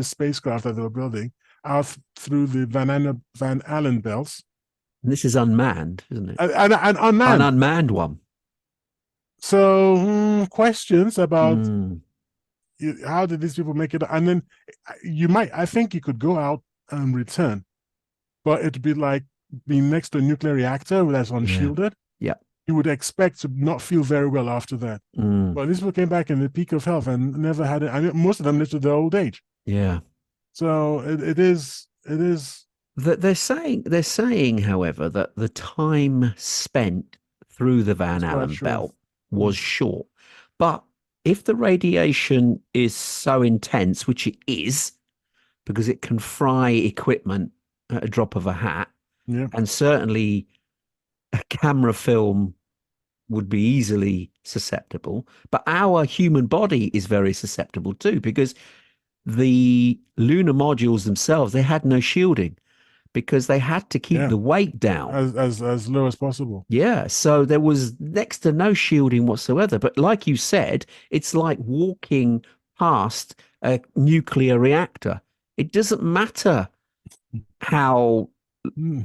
S4: spacecraft that they were building out through the Van Allen belts.
S3: And this is unmanned, isn't it?
S4: An unmanned.
S3: An unmanned one.
S4: So questions about
S3: Mm,
S4: how did these people make it? And then I think you could go out and return, but it'd be like being next to a nuclear reactor that's
S3: yeah.
S4: unshielded.
S3: Yeah.
S4: You would expect to not feel very well after that.
S3: Mm,
S4: But these people came back in the peak of health and never had it. I mean, most of them lived to their old age.
S3: yeah.
S4: So it is.
S3: They're saying, however, that the time spent through the Van
S4: It's quite
S3: Allen
S4: short.
S3: belt was short. But if the radiation is so intense, which it is, because it can fry equipment at a drop of a hat,
S4: Yeah.
S3: and certainly a camera film would be easily susceptible, but our human body is very susceptible too, because the lunar modules themselves, they had no shielding because they had to keep
S4: Yeah.
S3: the weight down.
S4: As low as possible.
S3: Yeah, so there was next to no shielding whatsoever. But like you said, it's like walking past a nuclear reactor. It doesn't matter how,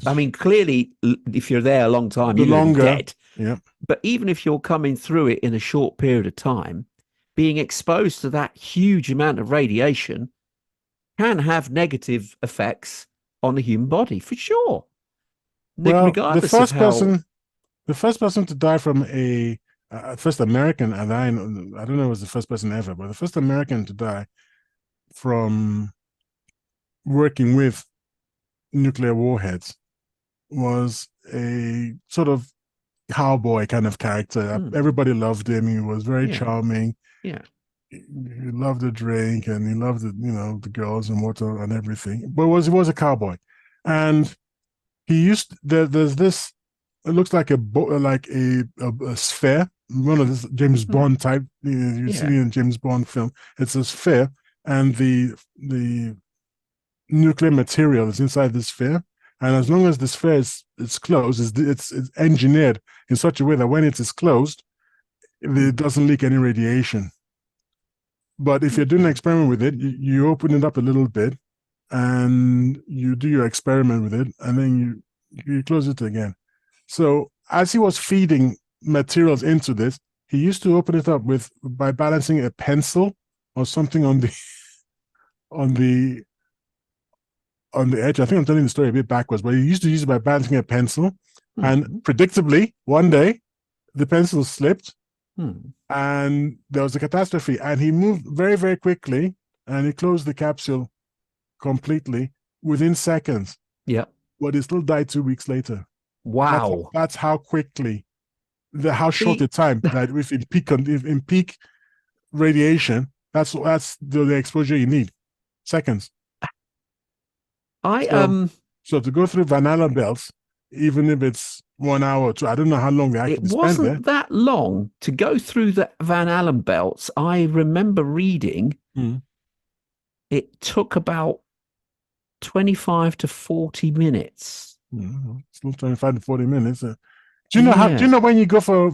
S3: I mean, clearly, if you're there a long time,
S4: The
S3: you're going to be
S4: longer.
S3: dead.
S4: Yeah.
S3: But even if you're coming through it in a short period of time, being exposed to that huge amount of radiation can have negative effects on the human body for sure.
S4: Well,
S3: Regardless of how,
S4: the first person to die from a first American, and I don't know if it was the first person ever, but the first American to die from working with nuclear warheads was a sort of cowboy kind of character. Everybody loved him. He was very charming.
S3: Yeah.
S4: He loved the drink and he loved the girls and whatnot and everything. But he was a cowboy, and there's this. It looks like a sphere. One of this James Bond type. You see in a James Bond film. It's a sphere, and the nuclear material is inside the sphere. And as long as the sphere is closed, it's engineered in such a way that when it is closed, it doesn't leak any radiation. But if you're doing an experiment with it, you open it up a little bit and you do your experiment with it, and then you close it again. So as he was feeding materials into this, he used to open it up by balancing a pencil or something on the edge. I think I'm telling the story a bit backwards, but he used to use it by balancing a pencil, and predictably, one day, the pencil slipped, and there was a catastrophe. And he moved very, very quickly, and he closed the capsule completely within seconds.
S3: Yeah.
S4: But he still died 2 weeks later.
S3: Wow.
S4: That's how quickly, how short a time that if in peak radiation, that's the exposure you need. Seconds. So to go through Van Allen belts, even if it's 1 hour or two, I don't know how long they actually spent there.
S3: It wasn't that long to go through the Van Allen belts. I remember reading it took about 25 to 40 minutes.
S4: Still 25 to 40 minutes. Do you know do you know when you go for a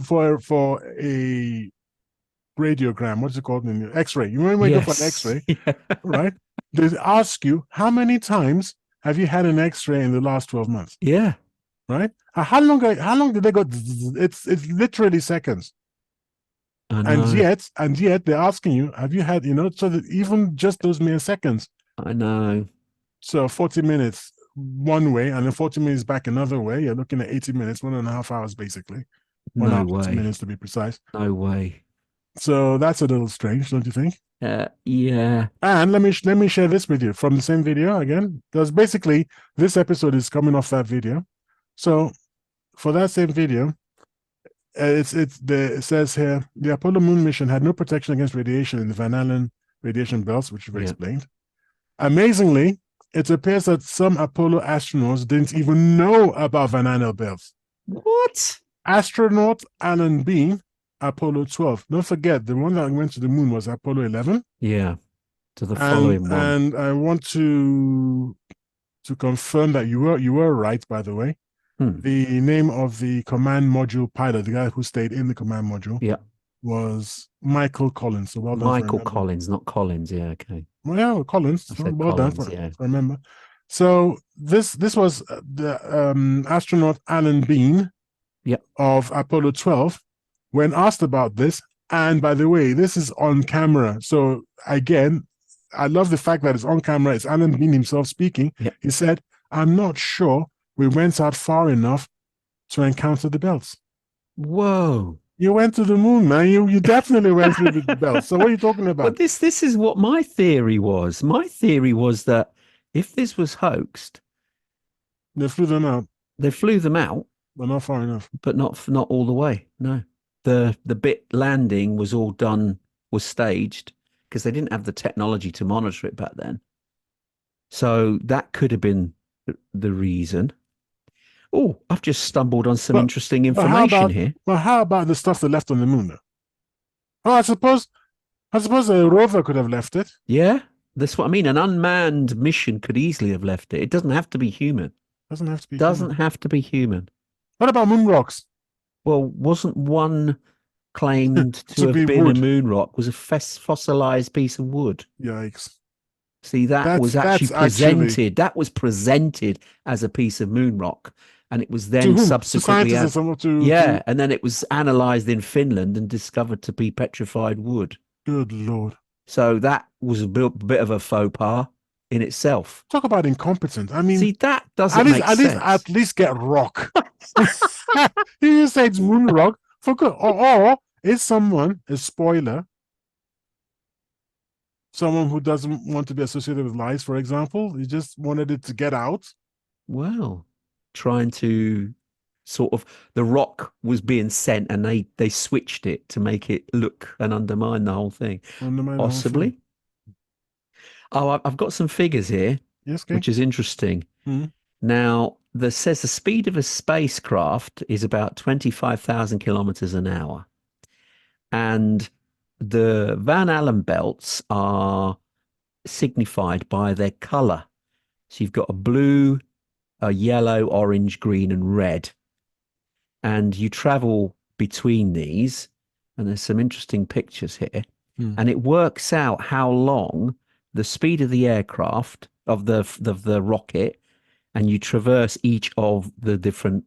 S4: radiogram, what's it called in the X-ray? You remember when you go for an X-ray, right? They ask you, how many times have you had an X-ray in the last 12 months?
S3: Yeah.
S4: Right? How long did they go? It's literally seconds. And yet they're asking you, have you had, so that even just those mere seconds.
S3: I know.
S4: So 40 minutes one way and then 40 minutes back another way. You're looking at 80 minutes, 1.5 hours basically. 1 hour, 40 minutes to be precise.
S3: No way.
S4: So that's a little strange, don't you think?
S3: Yeah.
S4: And let me share this with you from the same video again, because basically this episode is coming off that video. So for that same video, it says here, the Apollo moon mission had no protection against radiation in the Van Allen radiation belts, which you've explained. Amazingly, it appears that some Apollo astronauts didn't even know about Van Allen belts.
S3: What?
S4: Astronaut Alan Bean, Apollo 12. Don't forget, the one that went to the moon was Apollo 11.
S3: Yeah, to the following one.
S4: And I want to confirm that you were right, by the way. The name of the command module pilot, the guy who stayed in the command module, was Michael Collins. So well done.
S3: Michael Collins, not Collins. Yeah, okay.
S4: Well, yeah, Collins. So well
S3: Collins,
S4: done for remember. So this was the astronaut Alan Bean of Apollo 12. when asked about this, and by the way, this is on camera. So again, I love the fact that it's on camera. It's Alan Bean himself speaking.
S3: Yeah.
S4: He said, I'm not sure we went out far enough to encounter the belts.
S3: Whoa.
S4: You went to the moon, man. You definitely went through the belts. So what are you talking about?
S3: But this is what my theory was. My theory was that if this was hoaxed,
S4: They flew them out,
S3: they flew them out,
S4: but not far enough.
S3: but not all the way. No. The bit landing was all done, was staged, because they didn't have the technology to monitor it back then. So that could have been the reason. Oh, I've just stumbled on some interesting information here.
S4: But how about the stuff they left on the moon, though? Oh, I suppose a rover could have left it.
S3: Yeah, that's what I mean. An unmanned mission could easily have left it. It doesn't have to be human.
S4: Doesn't have to be.
S3: Doesn't have to be human.
S4: What about moon rocks?
S3: Well, wasn't one claimed to have been
S4: wood.
S3: a moon rock? Was a fossilized piece of wood.
S4: Yikes.
S3: See, that was actually presented. That was presented as a piece of moon rock, and it was then subsequently, and then it was analysed in Finland and discovered to be petrified wood.
S4: Good Lord!
S3: So that was a bit of a faux pas in itself.
S4: Talk about incompetent. I mean,
S3: see, that doesn't make sense.
S4: At least get rock. You say it's moon rock for good, or is someone a spoiler? Someone who doesn't want to be associated with lies, for example, he just wanted it to get out.
S3: Well, trying to sort of, the rock was being sent and they switched it to make it look and undermine the whole thing. Possibly. Oh, I've got some figures here,
S4: yes, okay.
S3: Which is interesting. Now, says the speed of a spacecraft is about 25,000 kilometers an hour. And the Van Allen belts are signified by their color. So you've got a blue, a yellow, orange, green, and red. And you travel between these, and there's some interesting pictures here. And it works out how long the speed of the aircraft, of the rocket, and you traverse each of the different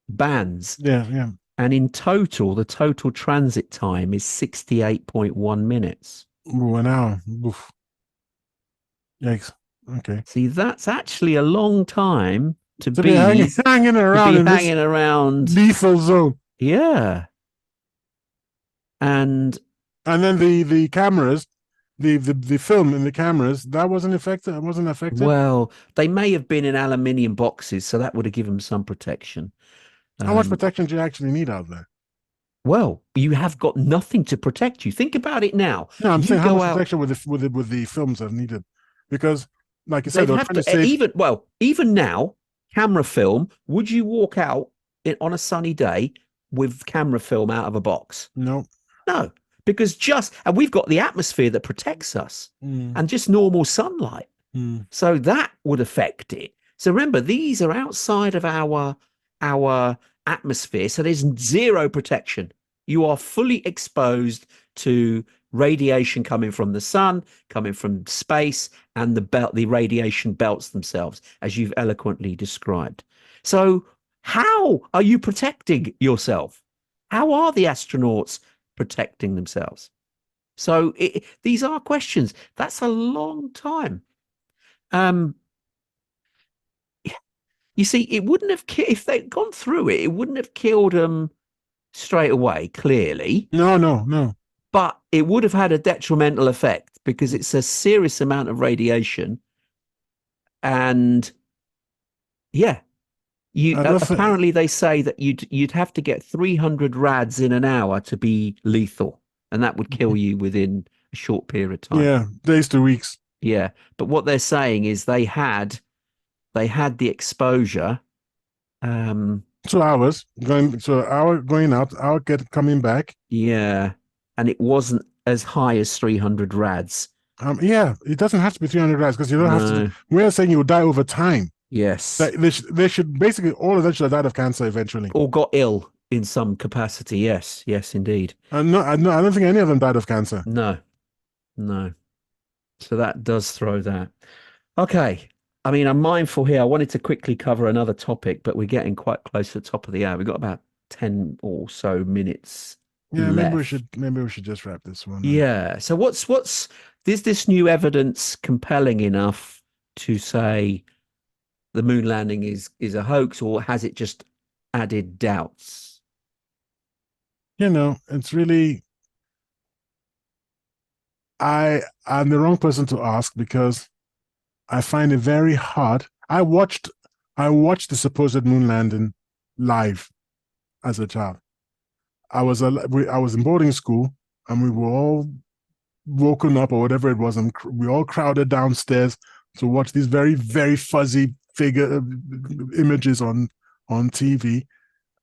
S3: bands.
S4: Yeah.
S3: And in total, the total transit time is 68.1 minutes.
S4: Ooh, an hour. Oof. Yikes. Okay.
S3: See, that's actually a long time to be
S4: hanging
S3: around
S4: lethal zone.
S3: Yeah. And
S4: then the cameras, the film in the cameras, that wasn't affected. It wasn't affected.
S3: Well, they may have been in aluminium boxes, so that would have given them some protection.
S4: How much protection do you actually need out there?
S3: Well, you have got nothing to protect you. Think about it now.
S4: No, I'm saying how much protection with the films are needed, because, like you said,
S3: they'd have to even now, camera film. Would you walk out on a sunny day with camera film out of a box?
S4: No,
S3: because and we've got the atmosphere that protects us, and just normal sunlight. So that would affect it. So remember, these are outside of our atmosphere, so there's zero protection. You are fully exposed to radiation coming from the sun, coming from space, and the radiation belts themselves, as you've eloquently described. So how are you protecting yourself? How are the astronauts protecting themselves? So these are questions. That's a long time. You see, it wouldn't have if they'd gone through it. It wouldn't have killed them straight away. Clearly,
S4: no.
S3: But it would have had a detrimental effect because it's a serious amount of radiation, and apparently they say that you'd have to get 300 rads in an hour to be lethal, and that would kill you within a short period of time.
S4: Yeah, days to weeks.
S3: Yeah, but what they're saying is they had the exposure.
S4: 2 hours going, so an hour going out, hour coming back.
S3: Yeah, and it wasn't as high as 300 rads.
S4: Yeah, it doesn't have to be 300 rads because you don't have to. We're saying you will die over time.
S3: Yes,
S4: they should basically, all of them should have died of cancer eventually,
S3: or got ill in some capacity. Yes, indeed.
S4: No, I don't think any of them died of cancer.
S3: No. So that does throw that. Okay. I mean, I'm mindful here. I wanted to quickly cover another topic, but we're getting quite close to the top of the hour. We've got about 10 or so minutes
S4: Yeah,
S3: left.
S4: maybe we should just wrap this one up.
S3: Yeah. So what's is this new evidence compelling enough to say the moon landing is a hoax, or has it just added doubts?
S4: It's really I'm the wrong person to ask because I find it very hard. I watched the supposed moon landing live as a child. I was in boarding school, and we were all woken up or whatever it was, and we all crowded downstairs to watch these very, very fuzzy figure images on TV,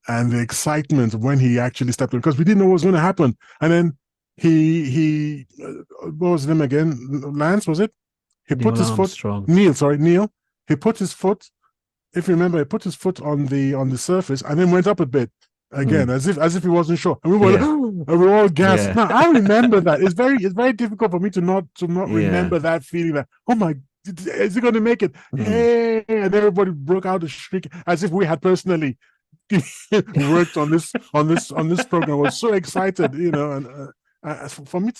S4: and the excitement when he actually stepped in, because we didn't know what was going to happen. And then he what was his name again? Lance, was it? He put
S3: Neil
S4: his foot.
S3: Armstrong.
S4: Neil. He put his foot. If you remember, he put his foot on the surface and then went up a bit again, as if he wasn't sure. And we were and we all gasped.
S3: Yeah.
S4: Now I remember that. It's very difficult for me to not
S3: Yeah.
S4: remember that feeling that, oh my, is he going to make it? Hey, and everybody broke out a shriek as if we had personally worked on this program. I was so excited, and for me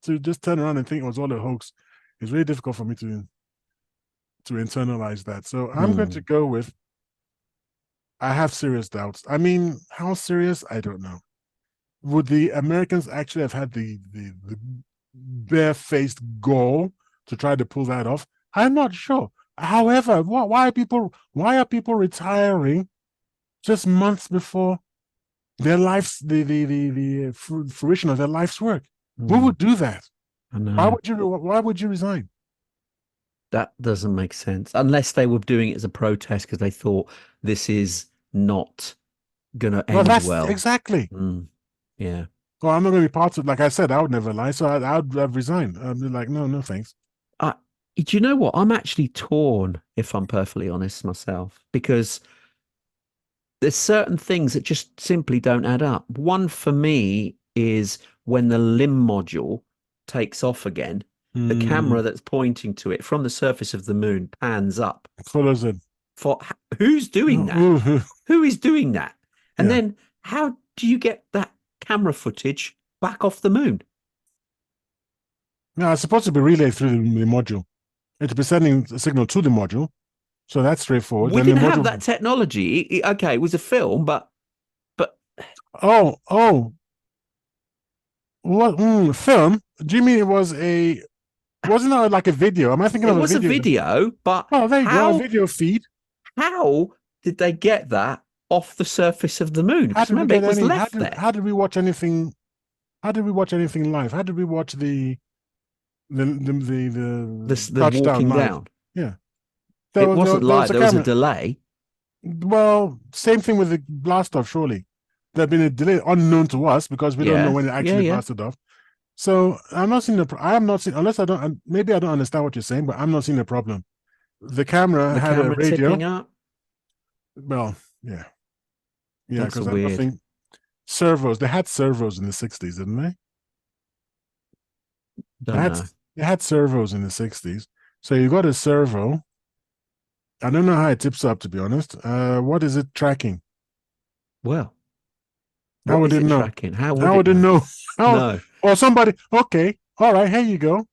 S4: to just turn around and think it was all a hoax, it's really difficult for me to internalize that. So I'm going to go with, I have serious doubts. I mean, how serious? I don't know. Would the Americans actually have had the barefaced gall to try to pull that off? I'm not sure. However, why are people retiring just months before their lives, the fruition of their life's work? Who would do that?
S3: I know.
S4: Why would you resign?
S3: That doesn't make sense, unless they were doing it as a protest because they thought this is not going to end well.
S4: Exactly.
S3: Yeah.
S4: Well, I'm not going to be part of. Like I said, I would never lie, so I would have resigned. I'd be like, no, thanks.
S3: Do you know what? I'm actually torn, if I'm perfectly honest myself, because there's certain things that just simply don't add up. One for me is when the limb module takes off again. The camera that's pointing to it from the surface of the moon pans up.
S4: Follows it.
S3: Who's doing that? Who is doing that? And then how do you get that camera footage back off the moon?
S4: No, it's supposed to be relayed through the module. It's be sending a signal to the module. So that's straightforward.
S3: We didn't have that technology. Okay, it was a film, but
S4: what film? Do you mean it was a? Wasn't it like a video? Am I thinking of a video?
S3: It was a video, but
S4: there you go, a video feed.
S3: How did they get that off the surface of the moon? Because remember, it was left there.
S4: How did we watch anything? How did we watch anything live? How did we watch the
S3: walking
S4: live?
S3: down?
S4: Yeah,
S3: it wasn't live. There was a delay.
S4: Well, same thing with the blast off. Surely there had been a delay unknown to us because we don't know when it actually blasted off. So I'm not seeing unless maybe I don't understand what you're saying, but I'm not seeing a problem. The camera had a radio.
S3: Tipping up? Well,
S4: yeah, because I don't think servos. They had servos in the 60s, didn't they? They had servos in the 60s. So you got a servo. I don't know how it tips up, to be honest. What is it tracking?
S3: Well,
S4: how would it know?
S3: Tracking? How
S4: would it know?
S3: No.
S4: Or somebody. Okay, all right. Here you go.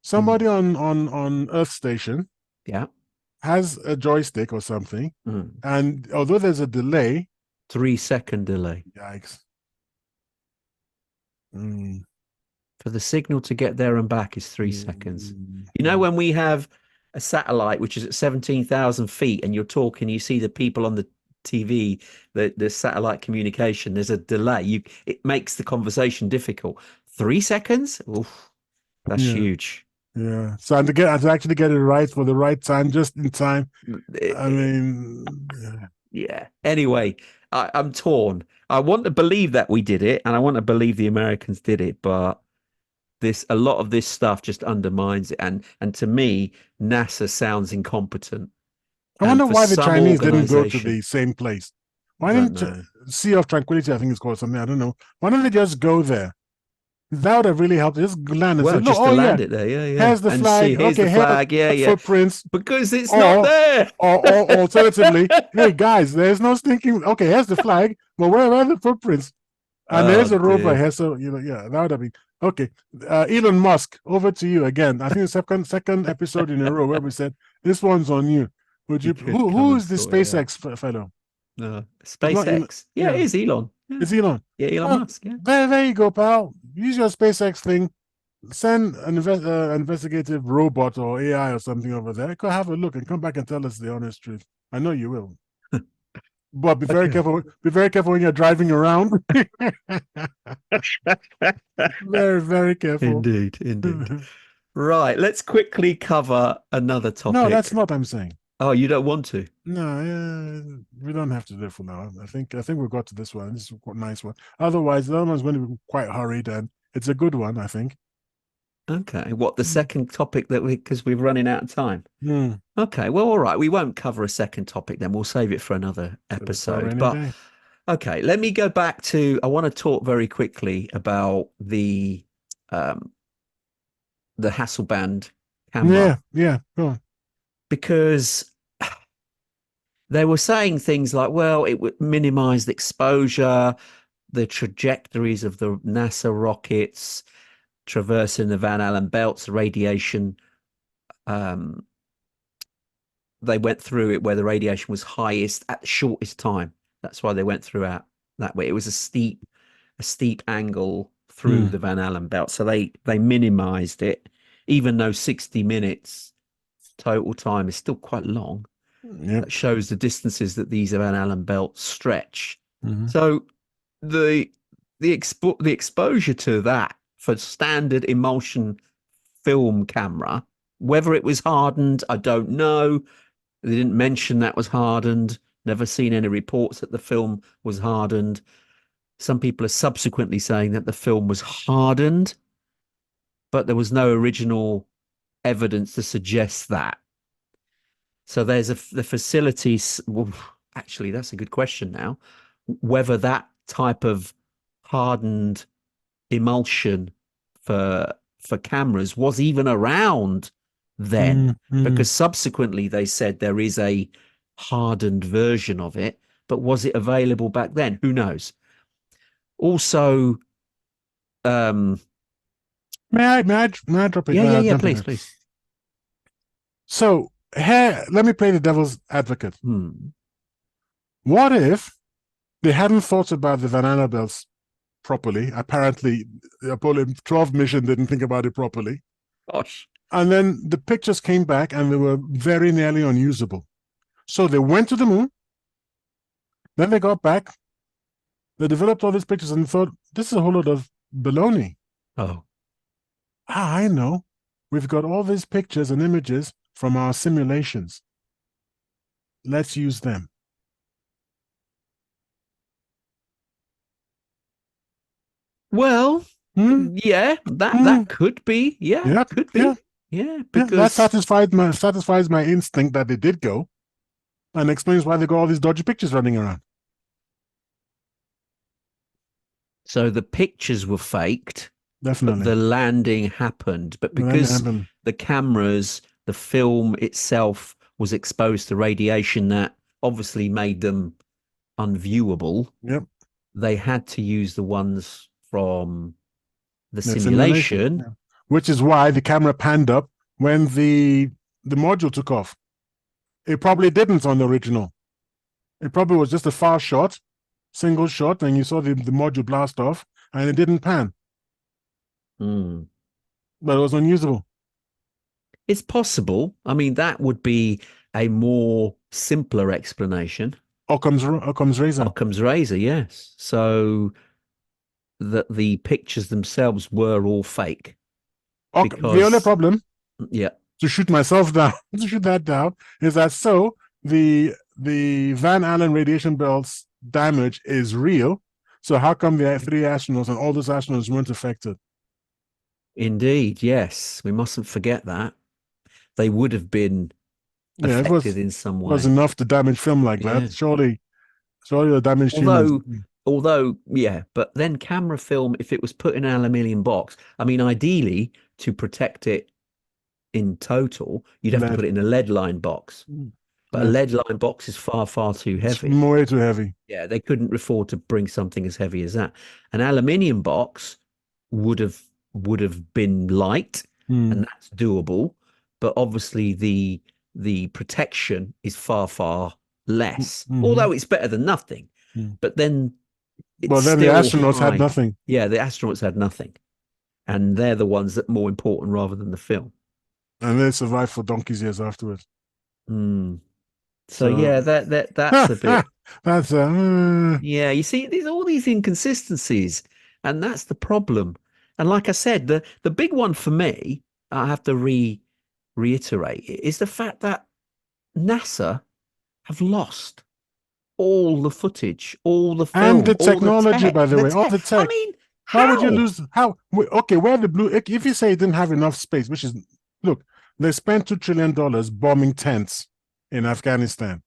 S4: Somebody on Earth Station.
S3: Yeah.
S4: Has a joystick or something, and although there's a delay,
S3: 3-second delay.
S4: Yikes!
S3: For the signal to get there and back is 3 seconds. You know, when we have a satellite which is at 17,000 feet, and you're talking, you see the people on the TV, the satellite communication. There's a delay. It makes the conversation difficult. 3 seconds. Oof, that's huge.
S4: Yeah. So to actually get it right for the right time, just in time. I mean,
S3: yeah. Anyway, I'm torn. I want to believe that we did it, and I want to believe the Americans did it, but a lot of this stuff just undermines it. And to me, NASA sounds incompetent.
S4: I wonder why the Chinese didn't go to the same place. Why didn't Sea of Tranquility, I think it's called something, I don't know. Why don't they just go there? That would have really helped. Just land and say,
S3: land it there, yeah.
S4: Here's the flag.
S3: Here's the flag,
S4: footprints.
S3: Because it's not there.
S4: Or alternatively, hey guys, there's no stinking. Okay, here's the flag, but where are the footprints? And there is a rover
S3: dear.
S4: here, so yeah, that would have been okay. Elon Musk, over to you again. I think the second episode in a row where we said this one's on you. Would
S3: You
S4: you?
S3: could come
S4: Who
S3: and
S4: is the
S3: sort it out.
S4: SpaceX fellow? It's not Elon.
S3: SpaceX. Yeah, it
S4: Yeah,
S3: is Elon. Yeah,
S4: it's Elon.
S3: yeah, Elon
S4: Oh,
S3: Musk. Yeah.
S4: there you go, pal. Use your SpaceX thing. Send an investigative robot or AI or something over there. Go have a look and come back and tell us the honest truth. I know you will. But be very
S3: Okay.
S4: careful. Be very careful when you're driving around. Very, very careful.
S3: Indeed, indeed. Right, let's quickly cover another
S4: No, that's
S3: topic.
S4: not what I'm saying.
S3: Oh, you don't want to?
S4: No, we don't have to do it for now. I think we got to this one. This is a nice one. Otherwise, the other one's going to be quite hurried, and it's a good one, I think.
S3: Okay. What the second topic because we're running out of time?
S4: Mm.
S3: Okay. Well, all right. We won't cover a second topic then. We'll save it for another
S4: For a
S3: episode.
S4: rainy
S3: But
S4: day.
S3: okay, let me go back to. I want to talk very quickly about the Hasselblad camera
S4: Yeah. Go on.
S3: because they were saying things like, well, it would minimize the exposure, the trajectories of the NASA rockets traversing the Van Allen belts, radiation. They went through it where the radiation was highest at the shortest time. That's why they went through that way. It was a steep angle through the Van Allen belt. So they minimized it, even though 60 minutes total time is still quite long.
S4: Yep.
S3: That shows the distances that these Van Allen belts stretch.
S4: Mm-hmm.
S3: So the exposure to that for standard emulsion film camera, whether it was hardened, I don't know. They didn't mention that was hardened. Never seen any reports that the film was hardened. Some people are subsequently saying that the film was hardened, but there was no original evidence to suggest that. So there's the facilities. Well, actually, that's a good question now. Whether that type of hardened emulsion for cameras was even around then, because subsequently they said there is a hardened version of it, but was it available back then? Who knows? Also,
S4: may I drop it?
S3: Yeah, please.
S4: So here, let me play the devil's advocate. What if they hadn't thought about the Van Allen belts properly? Apparently, the Apollo 12 mission didn't think about it properly.
S3: Gosh.
S4: And then the pictures came back and they were very nearly unusable. So they went to the moon. Then they got back. They developed all these pictures and thought, this is a whole lot of baloney.
S3: Oh.
S4: I know. We've got all these pictures and images from our simulations. Let's use them.
S3: Well, yeah, that could be. Yeah, could be. Yeah, because
S4: that satisfies my instinct that they did go, and explains why they got all these dodgy pictures running around.
S3: So the pictures were faked.
S4: Definitely.
S3: But the landing happened. But because the cameras, the film itself was exposed to radiation that obviously made them unviewable.
S4: Yep.
S3: They had to use the ones from the simulation.
S4: Yeah. Which is why the camera panned up when the module took off. It probably didn't on the original. It probably was just a far shot, single shot, and you saw the module blast off, and it didn't pan. But it was unusable.
S3: It's possible. I mean, that would be a more simpler explanation.
S4: Occam's razor.
S3: Occam's razor, yes. So that the pictures themselves were all fake.
S4: The only problem, to shoot myself down, is that the Van Allen radiation belts damage is real. So how come the 3 astronauts and all those astronauts weren't affected?
S3: Indeed, yes. We mustn't forget that. They would have been affected in some way.
S4: It was enough to damage film like that. Surely the damage
S3: Although, yeah, but then camera film, if it was put in an aluminium box, I mean, ideally, to protect it in total, you'd have to put it in a lead line box. But a lead line box is far, far too
S4: It's
S3: heavy.
S4: way too heavy.
S3: Yeah, they couldn't afford to bring something as heavy as that. An aluminium box would have been light, and that's doable. But obviously the protection is far, far less. Although it's better than nothing. But then it's
S4: then the
S3: still
S4: astronauts had
S3: high.
S4: nothing.
S3: Yeah, the astronauts had nothing. And they're the ones that are more important rather than the film.
S4: And they survived for donkey's years afterwards.
S3: So yeah, that's a bit.
S4: That's
S3: Yeah, you see, there's all these inconsistencies, and that's the problem. And like I said, the big one for me, I have to reiterate, is the fact that NASA have lost all the footage, all the film,
S4: and the
S3: all the
S4: technology,
S3: tech,
S4: by the way, all the
S3: I
S4: tech.
S3: mean,
S4: Why would you
S3: how?
S4: lose? How? Okay, where the blue? If you say it didn't have enough space, which is, look, they spent $2 trillion bombing tents in Afghanistan.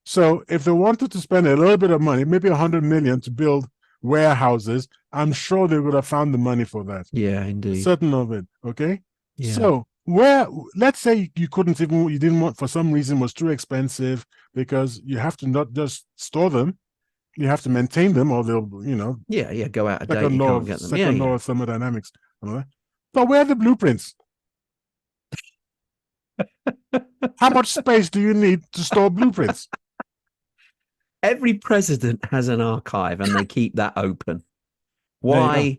S4: So if they wanted to spend a little bit of money, maybe 100 million to build warehouses, I'm sure they would have found the money for that.
S3: Yeah, indeed.
S4: Certain of it. Okay.
S3: Yeah.
S4: So let's say you didn't want, for some reason, was too expensive, because you have to not just store them, you have to maintain them, or they'll,
S3: Yeah, go out of date.
S4: second
S3: You
S4: law
S3: can't
S4: of
S3: get them.
S4: second law of thermodynamics. But where are the blueprints? How much space do you need to store blueprints?
S3: Every president has an archive, and they keep that open. Why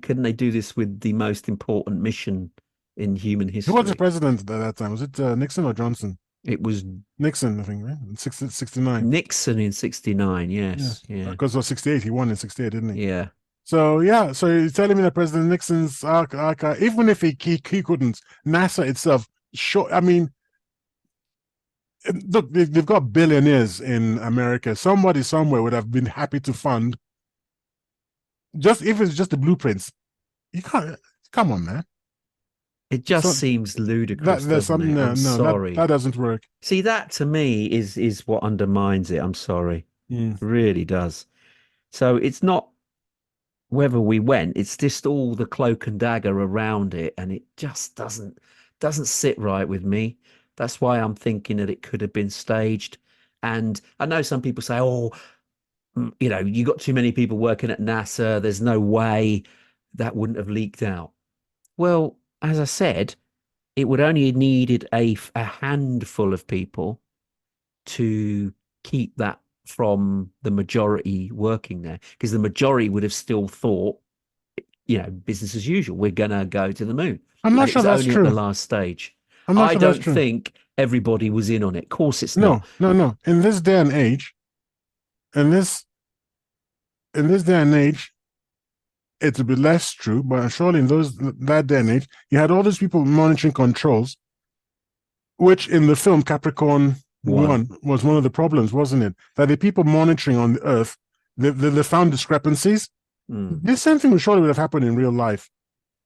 S3: couldn't they do this with the most important mission in human history?
S4: Who was the president at that time? Was it Nixon or Johnson?
S3: It was
S4: Nixon, I think, right? In 69.
S3: Nixon in 69, yes. Yeah.
S4: Because it was 68. He won in 68, didn't he?
S3: Yeah.
S4: So, yeah. So you're telling me that President Nixon's archive, even if he couldn't, NASA itself, I mean, look, they've got billionaires in America. Somebody somewhere would have been happy to fund, just if it's just the blueprints. You can't, come on, man.
S3: It just seems ludicrous. Doesn't it? I'm sorry.
S4: That doesn't work.
S3: See, that to me is what undermines it. I'm sorry. It really does. So it's not whether we went, it's just all the cloak and dagger around it, and it just doesn't sit right with me. That's why I'm thinking that it could have been staged. And I know some people say, oh, you got too many people working at NASA. There's no way that wouldn't have leaked out. Well, as I said, it would only have needed a handful of people to keep that from the majority working there, because the majority would have still thought, business as usual. We're going to go to the moon.
S4: I'm not sure that's true.
S3: Only at the last stage. I don't think everybody was in on it. Of course it's not.
S4: No. In this day and age, it would be less true, but surely in that day and age, you had all these people monitoring controls, which in the film Capricorn 1 was one of the problems, wasn't it? That the people monitoring on the Earth, they found discrepancies. The same thing surely would have happened in real life.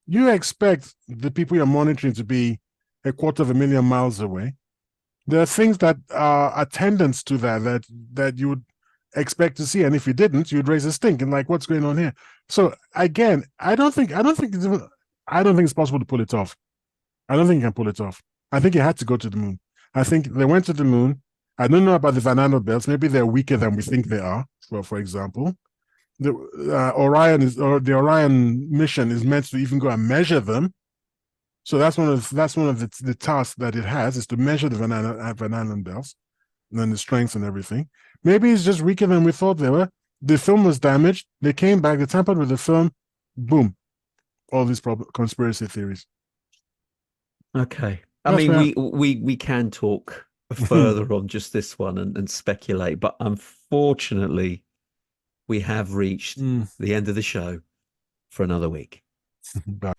S4: You expect the people you're monitoring to be 250,000 miles away. There are things that are attendants to that you would expect to see, and if you didn't, you'd raise a stink and like, what's going on here? So again, I don't think it's possible to pull it off. I don't think you can pull it off. I think you had to go to the moon. I think they went to the moon. I don't know about the Van Allen belts. Maybe they're weaker than we think they are. Well, for example, the Orion mission is meant to even go and measure them. So that's one of the tasks that it has, is to measure the Van Allen belts and then the strength and everything. Maybe it's just weaker than we thought they were. The film was damaged. They came back. They tampered with the film. Boom! All these conspiracy theories.
S3: Okay. I mean, we can talk further on just this one and speculate, but unfortunately, we have reached the end of the show for another week.
S4: Bye.